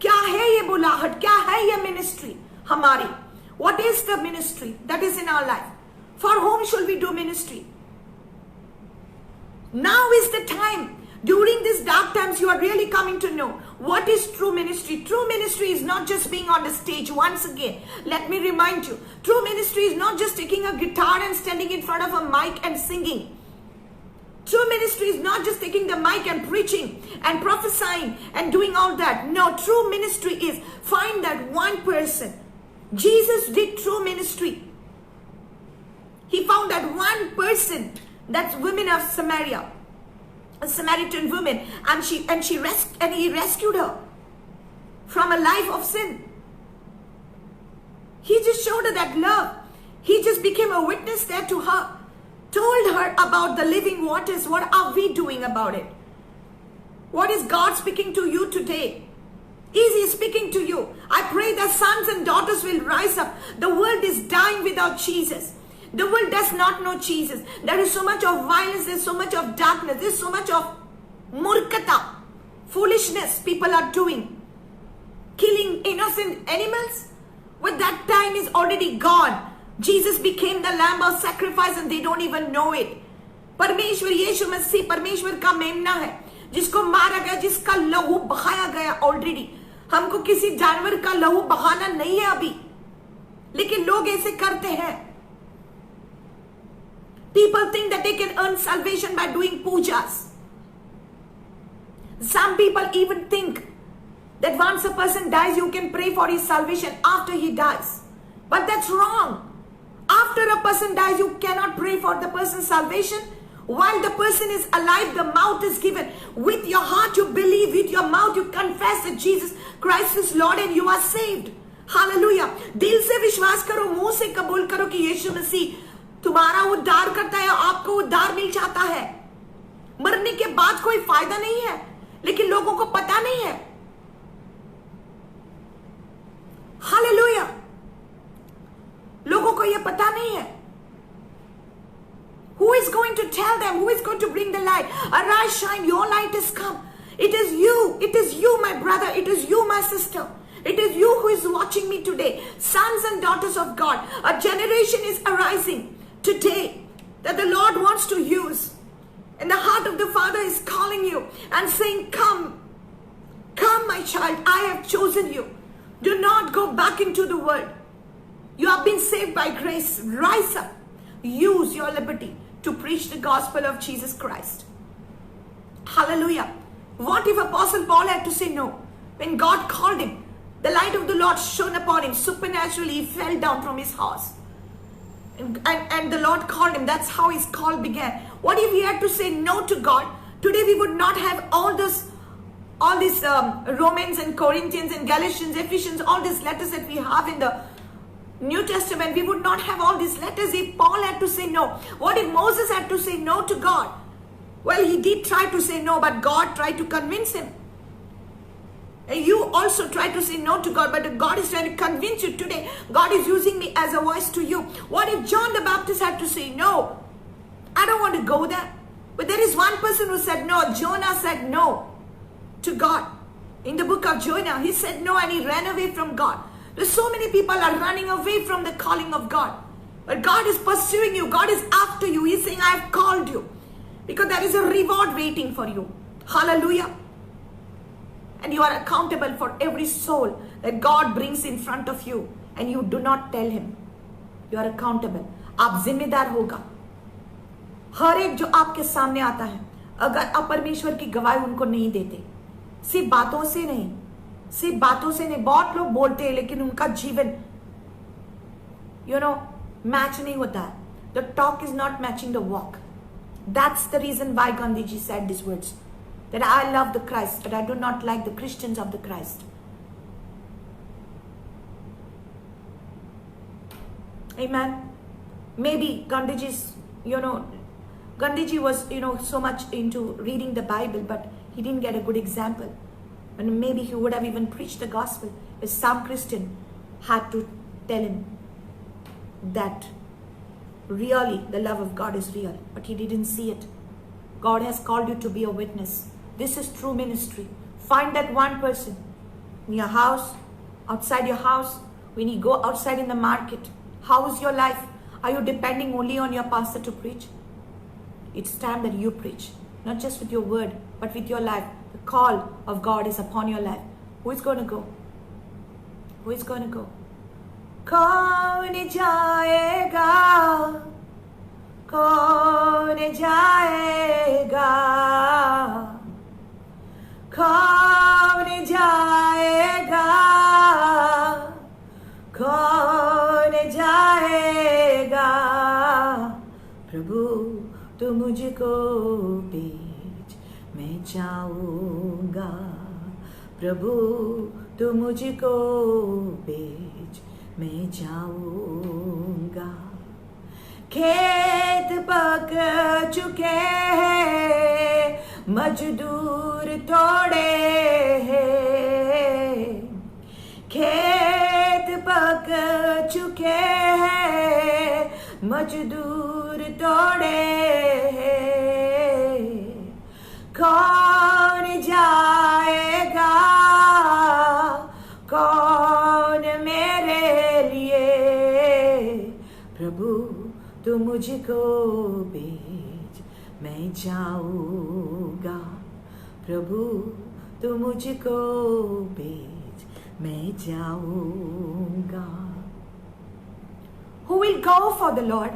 क्या है ये बुलाहट, क्या है ये मिनिस्ट्री हमारी? What is the ministry that is in our life? For whom should we do ministry? Now is the time. During these dark times, you are really coming to know what is true ministry. True ministry is not just being on the stage. Once again, let me remind you, true ministry is not just taking a guitar and standing in front of a mic and singing. True ministry is not just taking the mic and preaching and prophesying and doing all that. No, true ministry is find that one person. Jesus did true ministry. He found that one person, that's women of Samaria, a Samaritan woman, and he rescued her from a life of sin. He just showed her that love. He just became a witness there to her, told her about the living waters. What are we doing about it? What is God speaking to you today? Is He speaking to you? I pray that sons and daughters will rise up. The world is dying without Jesus. The world does not know Jesus. There is so much of violence, there's so much of darkness, there's so much of murkata, foolishness people are doing. Killing innocent animals. But that time is already gone. Jesus became the lamb of sacrifice and they don't even know it. परमेश्वर यीशु मसीह परमेश्वर का मेमना है, जिसको मारा गया, जिसका लहू बहाया गया ऑलरेडी। हमको किसी जानवर का लहू बहाना नहीं है अभी, लेकिन लोग ऐसे करते हैं। People think that they can earn salvation by doing pujas. Some people even think that once a person dies, you can pray for his salvation after he dies. But that's wrong. After a person dies, you cannot pray for the person's salvation. While the person is alive, the mouth is given. With your heart you believe, with your mouth you confess that Jesus Christ is Lord and you are saved. Hallelujah. दिल से विश्वास करो, मुंह से कबूल करो कि यीशु मसीह तुम्हारा उद्धार करता है, आपको उद्धार मिल जाता है। मरने के बाद कोई फायदा नहीं है, लेकिन लोगों को पता नहीं है। हालेलुया। लोगों को यह पता नहीं है। Who is going to tell them? Who is going to bring the light? Arise, shine, your light has come. It is you, my brother. It is you, my sister. It is you who is watching me today. Sons and daughters of God. A generation is arising today that the Lord wants to use. And the heart of the Father is calling you and saying, come, come my child, I have chosen you. Do not go back into the world. You have been saved by grace. Rise up. Use your liberty to preach the gospel of Jesus Christ. Hallelujah. What if Apostle Paul had to say no? When God called him, the light of the Lord shone upon him. Supernaturally, he fell down from his horse. And the Lord called him. That's how his call began. What if he had to say no to God? Today we would not have all these Romans and Corinthians and Galatians, Ephesians, all these letters that we have in the New Testament. We would not have all these letters if Paul had to say no. What if Moses had to say no to God? Well, he did try to say no, but God tried to convince him. And you also try to say no to God, but God is trying to convince you today. God is using me as a voice to you. What if John the Baptist had to say no? I don't want to go there. But there is one person who said no. Jonah said no to God. In the book of Jonah, he said no and he ran away from God. There's so many people are running away from the calling of God. But God is pursuing you. God is after you. He's saying, I have called you. Because there is a reward waiting for you. Hallelujah. And you are accountable for every soul that God brings in front of you. And you do not tell him. You are accountable. आप जिम्मेदार होगा. हर एक जो आपके सामने आता है, अगर आप परमेश्वर की गवाही उनको नहीं देते, सिर्फ बातों से नहीं, सिर्फ बातों से नहीं, बहुत लोग बोलते हैं लेकिन उनका जीवन मैच नहीं होता है. The talk is not matching the walk. That's the reason why Gandhi ji said these words, that I love the Christ but I do not like the Christians of the Christ. Amen. Maybe Gandhiji's, Gandhiji was, so much into reading the Bible, but he didn't get a good example. And maybe he would have even preached the gospel if some Christian had to tell him that really the love of God is real, but he didn't see it. God has called you to be a witness. This is true ministry. Find that one person in your house, outside your house, when you go outside in the market. How is your life? Are you depending only on your pastor to preach? It's time that you preach, not just with your word, but with your life. The call of God is upon your life. Who is going to go? Who is going to go? कौन जाएगा? कौन जाएगा? कौन जाएगा? कौन जाएगा? प्रभु तू मुझको भेज, मैं जाऊंगा। प्रभु तू मुझको भेज, मैं जाऊंगा। खेत पक चुके हैं, मजदूर थोड़े हैं। खेत पक चुके हैं, मजदूर थोड़े हैं। कौन जाएगा? कौन मेरे लिए? प्रभु तू मुझको भेज, मैं जाऊंगा। प्रभु तू मुझको भेज, मैं जाऊंगा। Who will go for the Lord?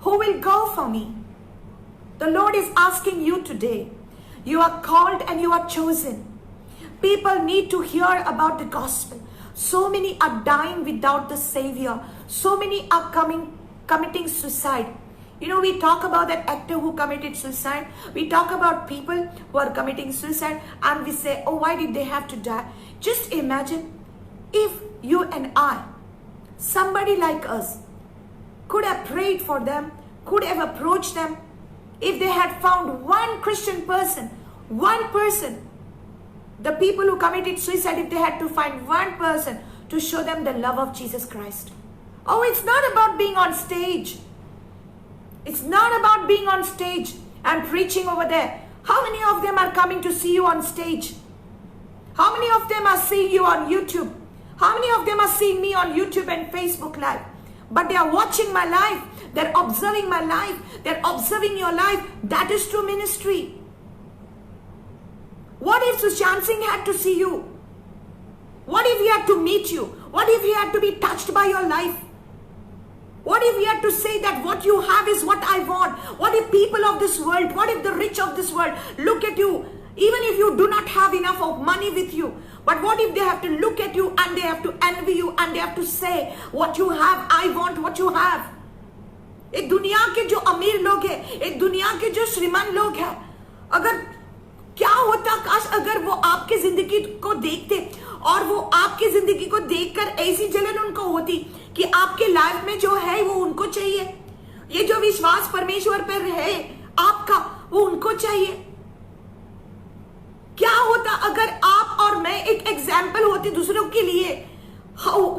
Who will go for me? The Lord is asking you today. You are called and you are chosen. People need to hear about the gospel. So many are dying without the Savior. So many are committing suicide. We talk about that actor who committed suicide. We talk about people who are committing suicide, and we say, oh, why did they have to die? Just imagine if you and I, somebody like us, could have prayed for them, could have approached them, if they had found one Christian person, the people who committed suicide, if they had to find one person to show them the love of Jesus Christ. Oh, it's not about being on stage. It's not about being on stage and preaching over there. How many of them are coming to see you on stage? How many of them are seeing you on YouTube? How many of them are seeing me on YouTube and Facebook Live? But they are watching my life. They're observing my life. They're observing your life. That is true ministry. What if Sushant Singh had to see you? What if he had to meet you? What if he had to be touched by your life? What if he had to say that what you have is what I want? What if people of this world, what if the rich of this world look at you, even if you do not have enough of money with you, but what if they have to look at you and they have to envy you and they have to say, what you have, I want what you have. एक दुनिया के जो अमीर लोग हैं, एक दुनिया के जो श्रीमान लोग हैं, अगर क्या होता काश अगर वो आपकी जिंदगी को देखते और वो आपकी जिंदगी को देखकर ऐसी जलन उनको होती कि आपके लाइफ में जो है वो उनको चाहिए, ये जो विश्वास परमेश्वर पर है आपका वो उनको चाहिए। क्या होता अगर आप और मैं एक एग्जाम्पल होते दूसरों के लिए?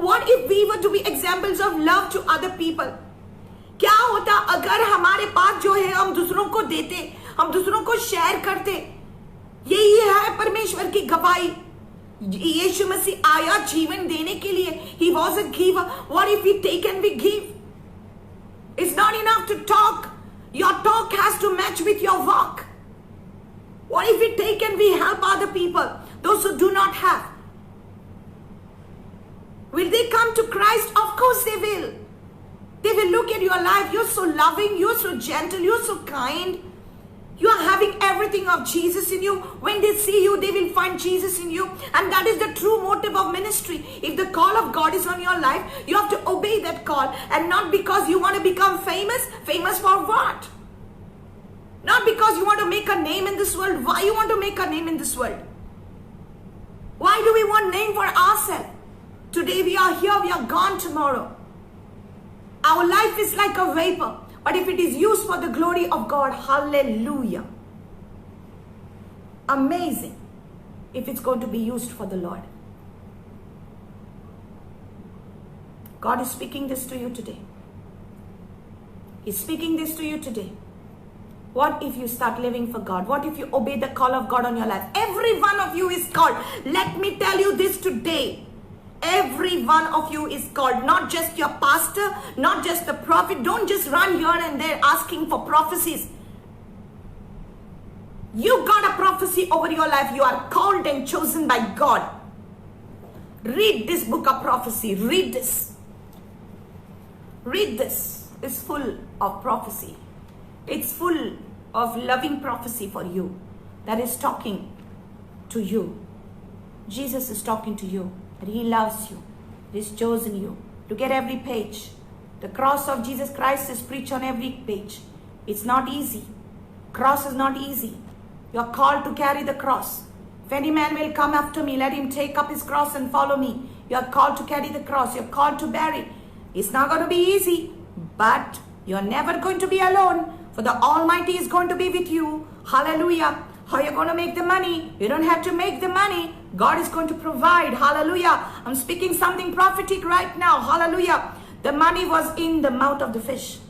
What if we were to be examples of love to other people? क्या होता अगर हमारे पास जो है हम दूसरों को देते, हम दूसरों को शेयर करते? यही है परमेश्वर की गवाही। यीशु मसीह आया जीवन देने के लिए। He was a giver. What if we take and we give? It's not enough to talk. Your talk has to match with your walk. What if we take and we help other people, those who do not have? Will they come to Christ? Of course they will. They will look at your life. You're so loving, you're so gentle, you're so kind. You are having everything of Jesus in you. When they see you, they will find Jesus in you. And that is the true motive of ministry. If the call of God is on your life, you have to obey that call. And not because you want to become famous. Famous for what? Not because you want to make a name in this world. Why you want to make a name in this world? Why do we want name for ourselves? Today we are here, we are gone tomorrow. Our life is like a vapor. But if it is used for the glory of God, hallelujah. Amazing if it's going to be used for the Lord. God is speaking this to you today. He's speaking this to you today. What if you start living for God? What if you obey the call of God on your life? Every one of you is called. Let me tell you this today. Every one of you is called. Not just your pastor, not just the prophet. Don't just run here and there asking for prophecies. You got a prophecy over your life. You are called and chosen by God. Read this book of prophecy. Read this. Read this. It's full of prophecy. It's full of loving prophecy for you. That is talking to you. Jesus is talking to you. That He loves you. He's chosen you. Look at every page. The cross of Jesus Christ is preached on every page. It's not easy. Cross is not easy. You are called to carry the cross. If any man will come after me, let him take up his cross and follow me. You are called to carry the cross. You are called to bear it. It's not going to be easy, but you are never going to be alone. For the Almighty is going to be with you. Hallelujah. How are you going to make the money? You don't have to make the money. God is going to provide. Hallelujah. I'm speaking something prophetic right now. Hallelujah. The money was in the mouth of the fish.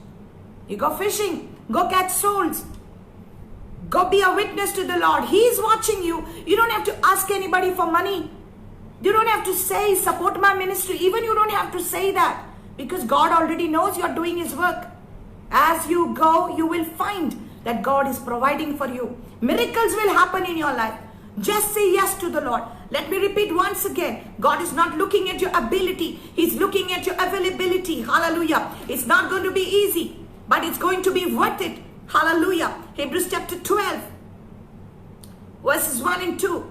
You go fishing. Go catch souls. Go be a witness to the Lord. He is watching you. You don't have to ask anybody for money. You don't have to say, support my ministry. Even you don't have to say that. Because God already knows you are doing His work. As you go, you will find that God is providing for you. Miracles will happen in your life. Just say yes to the Lord. Let me repeat once again. God is not looking at your ability. He's looking at your availability. Hallelujah. It's not going to be easy, but it's going to be worth it. Hallelujah. Hebrews chapter 12, verses 1 and 2.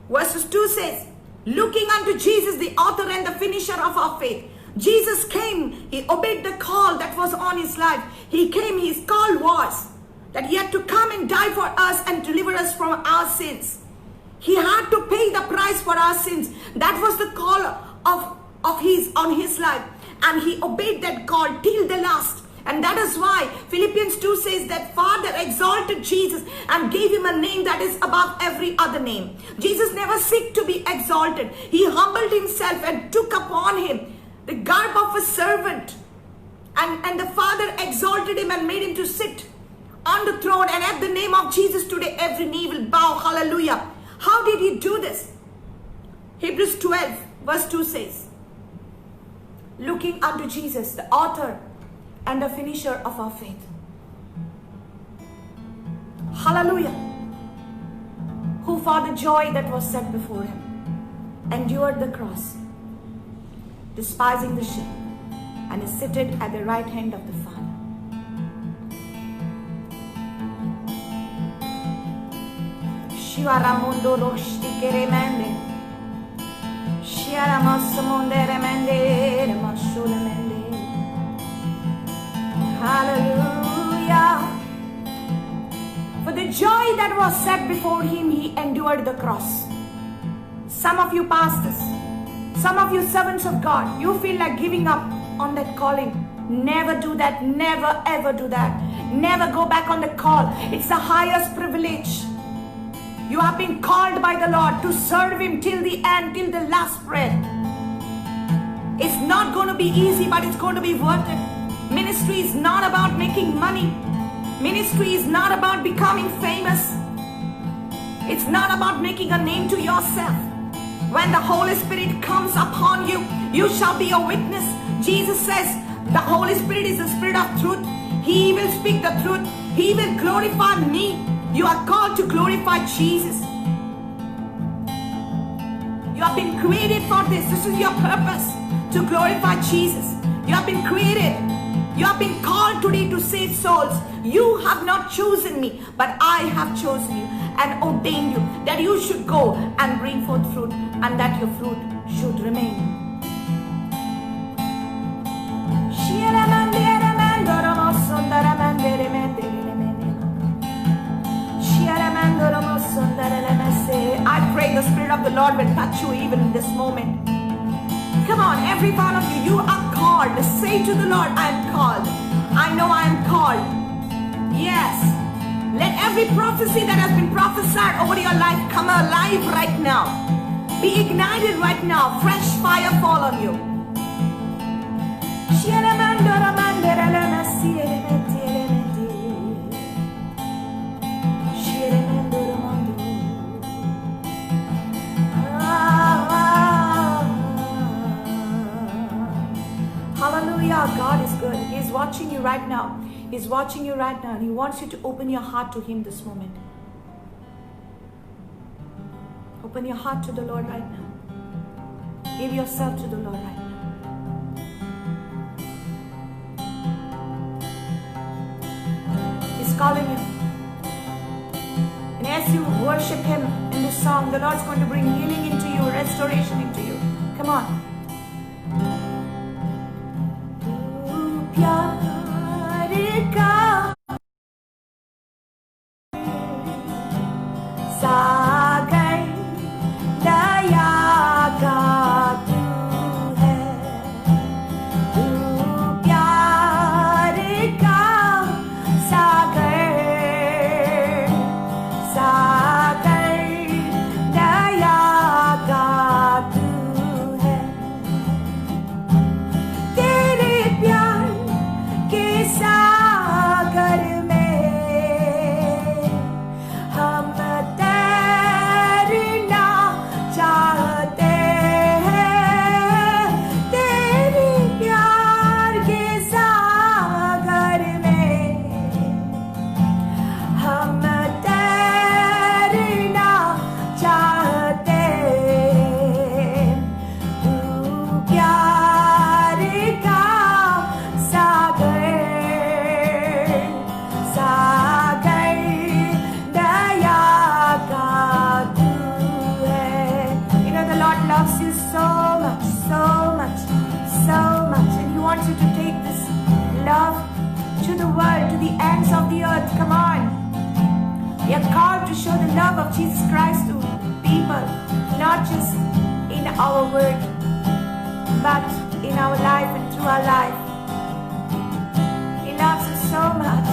Verses 2 says, looking unto Jesus, the author and the finisher of our faith. Jesus came, He obeyed the call that was on His life. He came, His call was that He had to come and die for us and deliver us from our sins. He had to pay the price for our sins. That was the call of His on His life. And He obeyed that call till the last. And that is why Philippians 2 says that Father exalted Jesus and gave Him a name that is above every other name. Jesus never sought to be exalted. He humbled Himself and took upon Him the garb of a servant. And the Father exalted Him and made Him to sit on the throne. And at the name of Jesus today, every knee will bow. Hallelujah. How did He do this? Hebrews 12 verse 2 says, looking unto Jesus, the author and the finisher of our faith. Hallelujah. Who for the joy that was set before Him endured the cross, despising the shame, and is seated at the right hand of the Father. Shiaramundo roshti keremende, shiaramasamunde remende, remashulemende. Hallelujah. For the joy that was set before Him, He endured the cross. Some of you pastors, some of you servants of God, you feel like giving up on that calling. Never do that. Never ever do that. Never go back on the call. It's the highest privilege. You have been called by the Lord to serve Him till the end, till the last breath. It's not going to be easy, but it's going to be worth it. Ministry is not about making money. Ministry is not about becoming famous. It's not about making a name to yourself. When the Holy Spirit comes upon you, you shall be a witness. Jesus says the Holy Spirit is the Spirit of truth. He will speak the truth. He will glorify me. You are called to glorify Jesus. You have been created for this. This is your purpose, to glorify Jesus. You have been created. You have been called today to save souls. You have not chosen me, but I have chosen you and ordained you that you should go and bring forth fruit, and that your fruit should remain. I pray the Spirit of the Lord will touch you even in this moment. Come on, every one of you, you are called. Say to the Lord, I am called. I know I am called. Yes. Let every prophecy that has been prophesied over your life come alive right now. Be ignited right now. Fresh fire fall on you. Hallelujah. God is good. He's watching you right now. He's watching you right now, and He wants you to open your heart to Him this moment. Open your heart to the Lord right now. Give yourself to the Lord right now. He's calling you. And as you worship Him in this song, the Lord's going to bring healing into you, restoration into you. Come on. सागर दया का तू है, तू प्यार का सागर, सागर दया का तू है। तेरे प्यार के सागर में हम चाहते हैं, तेरे प्यार के सागर में हम तैरना चाहते हैं। तू प्यार का सागर, सागर दया का loves you so much, so much, so much, and He wants you to take this love to the world, to the ends of the earth. Come on. We are called to show the love of Jesus Christ to people, not just in our word, but in our life and through our life. He loves us so much.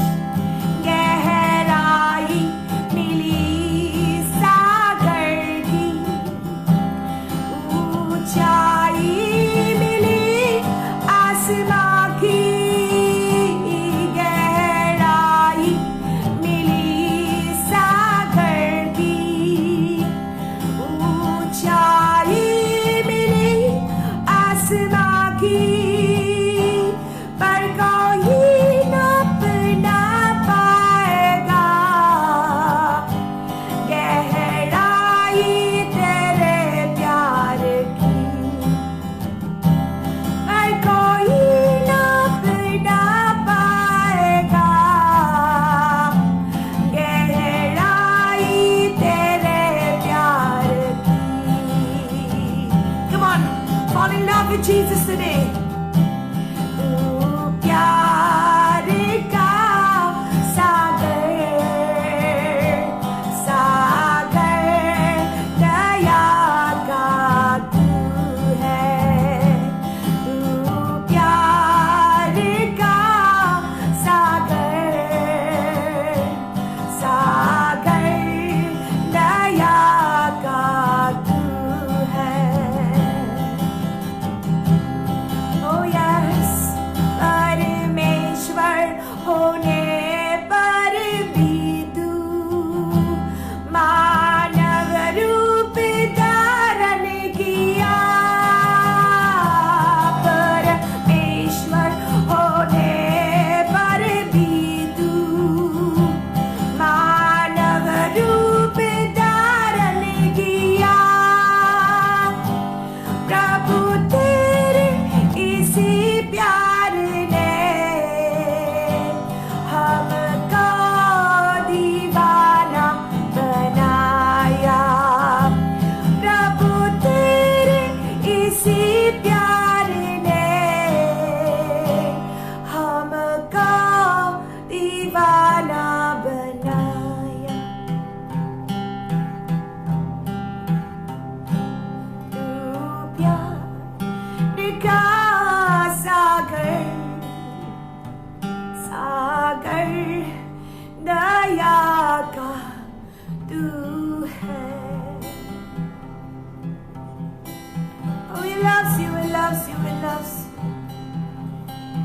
गहराई मिली ऊंचाई मिली आसमां की, गहराई मिली सागर की, ऊंचाई मिली आसमां की, पर कोई न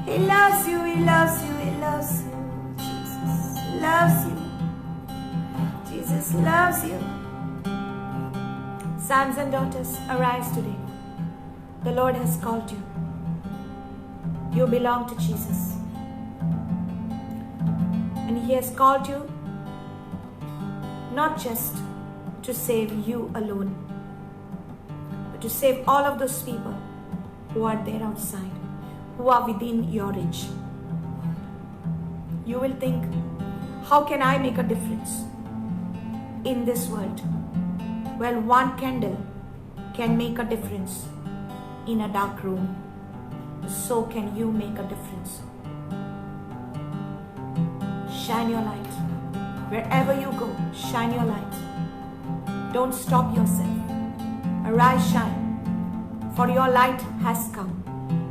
He loves you, He loves you, He loves you. Jesus loves you. Jesus loves you. Sons and daughters, arise today. The Lord has called you. You belong to Jesus. And He has called you not just to save you alone, but to save all of those people who are there outside, who are within your reach. You will think, how can I make a difference in this world? Well, one candle can make a difference in a dark room. So can you make a difference. Shine your light. Wherever you go, shine your light. Don't stop yourself. Arise, shine, for your light has come,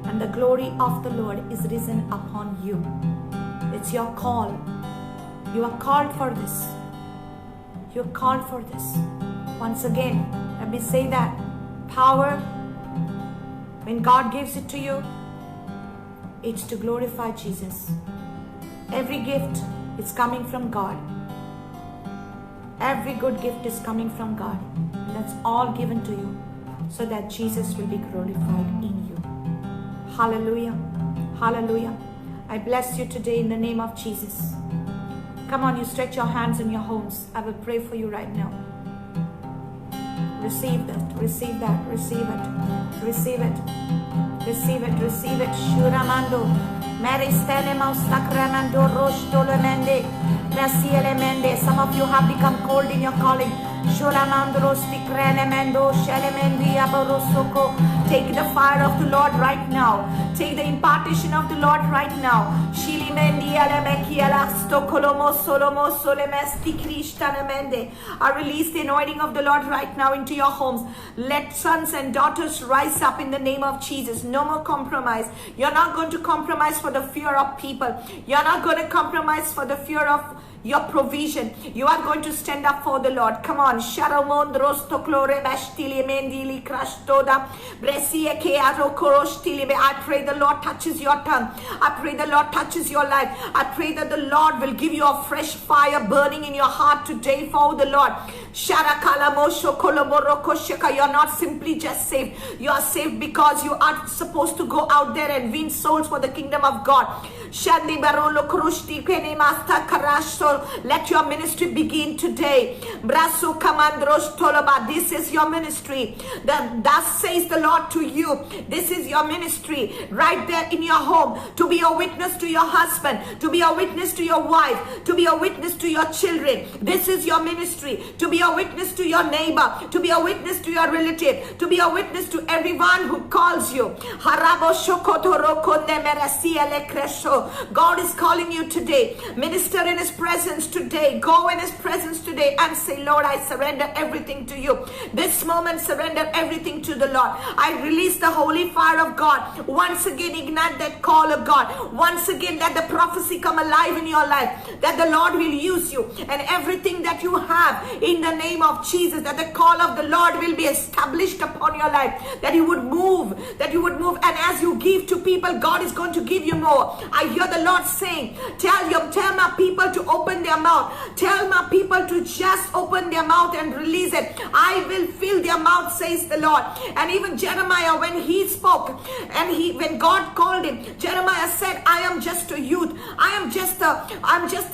and the glory of the Lord is risen upon you. It's your call. You are called for this. You are called for this. Once again, let me say that power, when God gives it to you, it's to glorify Jesus. Every gift is coming from God. Every good gift is coming from God. And that's all given to you so that Jesus will be glorified in you. Hallelujah. Hallelujah. I bless you today in the name of Jesus. Come on, you stretch your hands in your homes. I will pray for you right now. Receive that, receive that, receive it, receive it, receive it, receive it. Shuramando, Maristene Maustacramando, Rosh Tolemende, Graciele Mende. Some of you have become cold in your calling. Shuramandro Sticrenemendo, Shelemendi Aborosoko. Take the fire of the Lord right now. Take the impartation of the Lord right now. Shilimendi Alemekiela Stokolomo Solomo Solemesti Krishtanemende. I release the anointing of the Lord right now into your homes. Let sons and daughters rise up in the name of Jesus. No more compromise. You're not going to compromise for the fear of people. You're not going to compromise for the fear of your provision. You are going to stand up for the Lord. Come on. Sharamond Rostoclore Bastili Mendili Krashtoda Bresie Kearo Koroshtilibe. I pray the Lord touches your tongue. I pray the Lord touches your life. I pray that the Lord will give you a fresh fire burning in your heart today for the Lord. You're not simply just saved. You are saved because you are supposed to go out there and win souls for the kingdom of God. Let your ministry begin today. This is your ministry. Thus says the Lord to you. This is your ministry right there in your home, to be a witness to your husband, to be a witness to your wife, to be a witness to your children. This is your ministry, to be a witness to your neighbor, to be a witness to your relative, to be a witness to everyone who calls you. God is calling you today. Minister in His presence today. Go in His presence today and say, Lord, I surrender everything to you. This moment, surrender everything to the Lord. I release the holy fire of God. Once again, ignite that call of God. Once again, let the prophecy come alive in your life, that the Lord will use you and everything that you have in the name of Jesus, that the call of the Lord will be established upon your life, that you would move, and as you give to people, God is going to give you more. I hear the Lord saying, tell my people to open their mouth. Tell my people to just open their mouth and release it. I will fill their mouth, says the Lord. And even Jeremiah, when he spoke, and when God called him, Jeremiah said, I am just a youth. I'm just a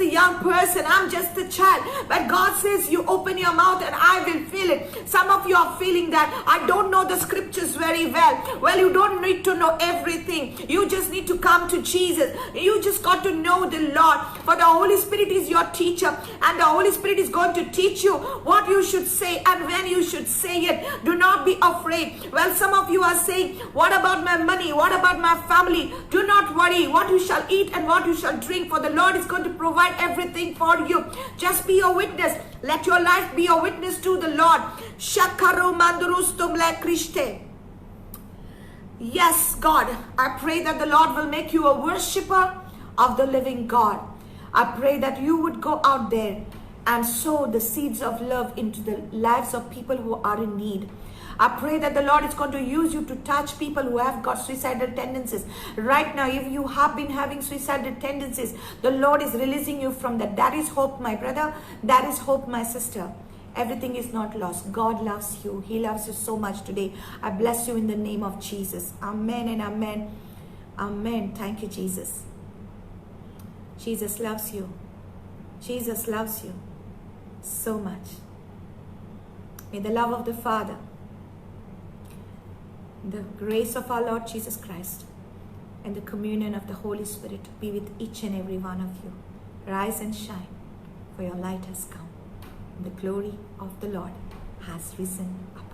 young person. I'm just a child. But God says, you open your mouth and I will fill it. Some of you are feeling that I don't know the scriptures very well. Well, you don't need to know everything. You just need to come to Jesus. You just got to know the Lord. For the Holy Spirit is your teacher, and the Holy Spirit is going to teach you what you should say and when you should say it. Do not be afraid. Well, some of you are saying, what about my money? What about my family? Do not worry what you shall eat and what you shall drink, for the Lord is going to provide everything for you. Just be a witness. Let your life be a witness to the Lord. Yes, God, I pray that the Lord will make you a worshiper of the living God. I pray that you would go out there and sow the seeds of love into the lives of people who are in need. I pray that the Lord is going to use you to touch people who have got suicidal tendencies. Right now, if you have been having suicidal tendencies, the Lord is releasing you from that. That is hope, my brother. That is hope, my sister. Everything is not lost. God loves you. He loves you so much today. I bless you in the name of Jesus. Amen and amen. Amen. Thank you, Jesus. Jesus loves you. Jesus loves you so much. May the love of the Father, the grace of our Lord Jesus Christ, and the communion of the Holy Spirit be with each and every one of you. Rise and shine, for your light has come. The glory of the Lord has risen upon you.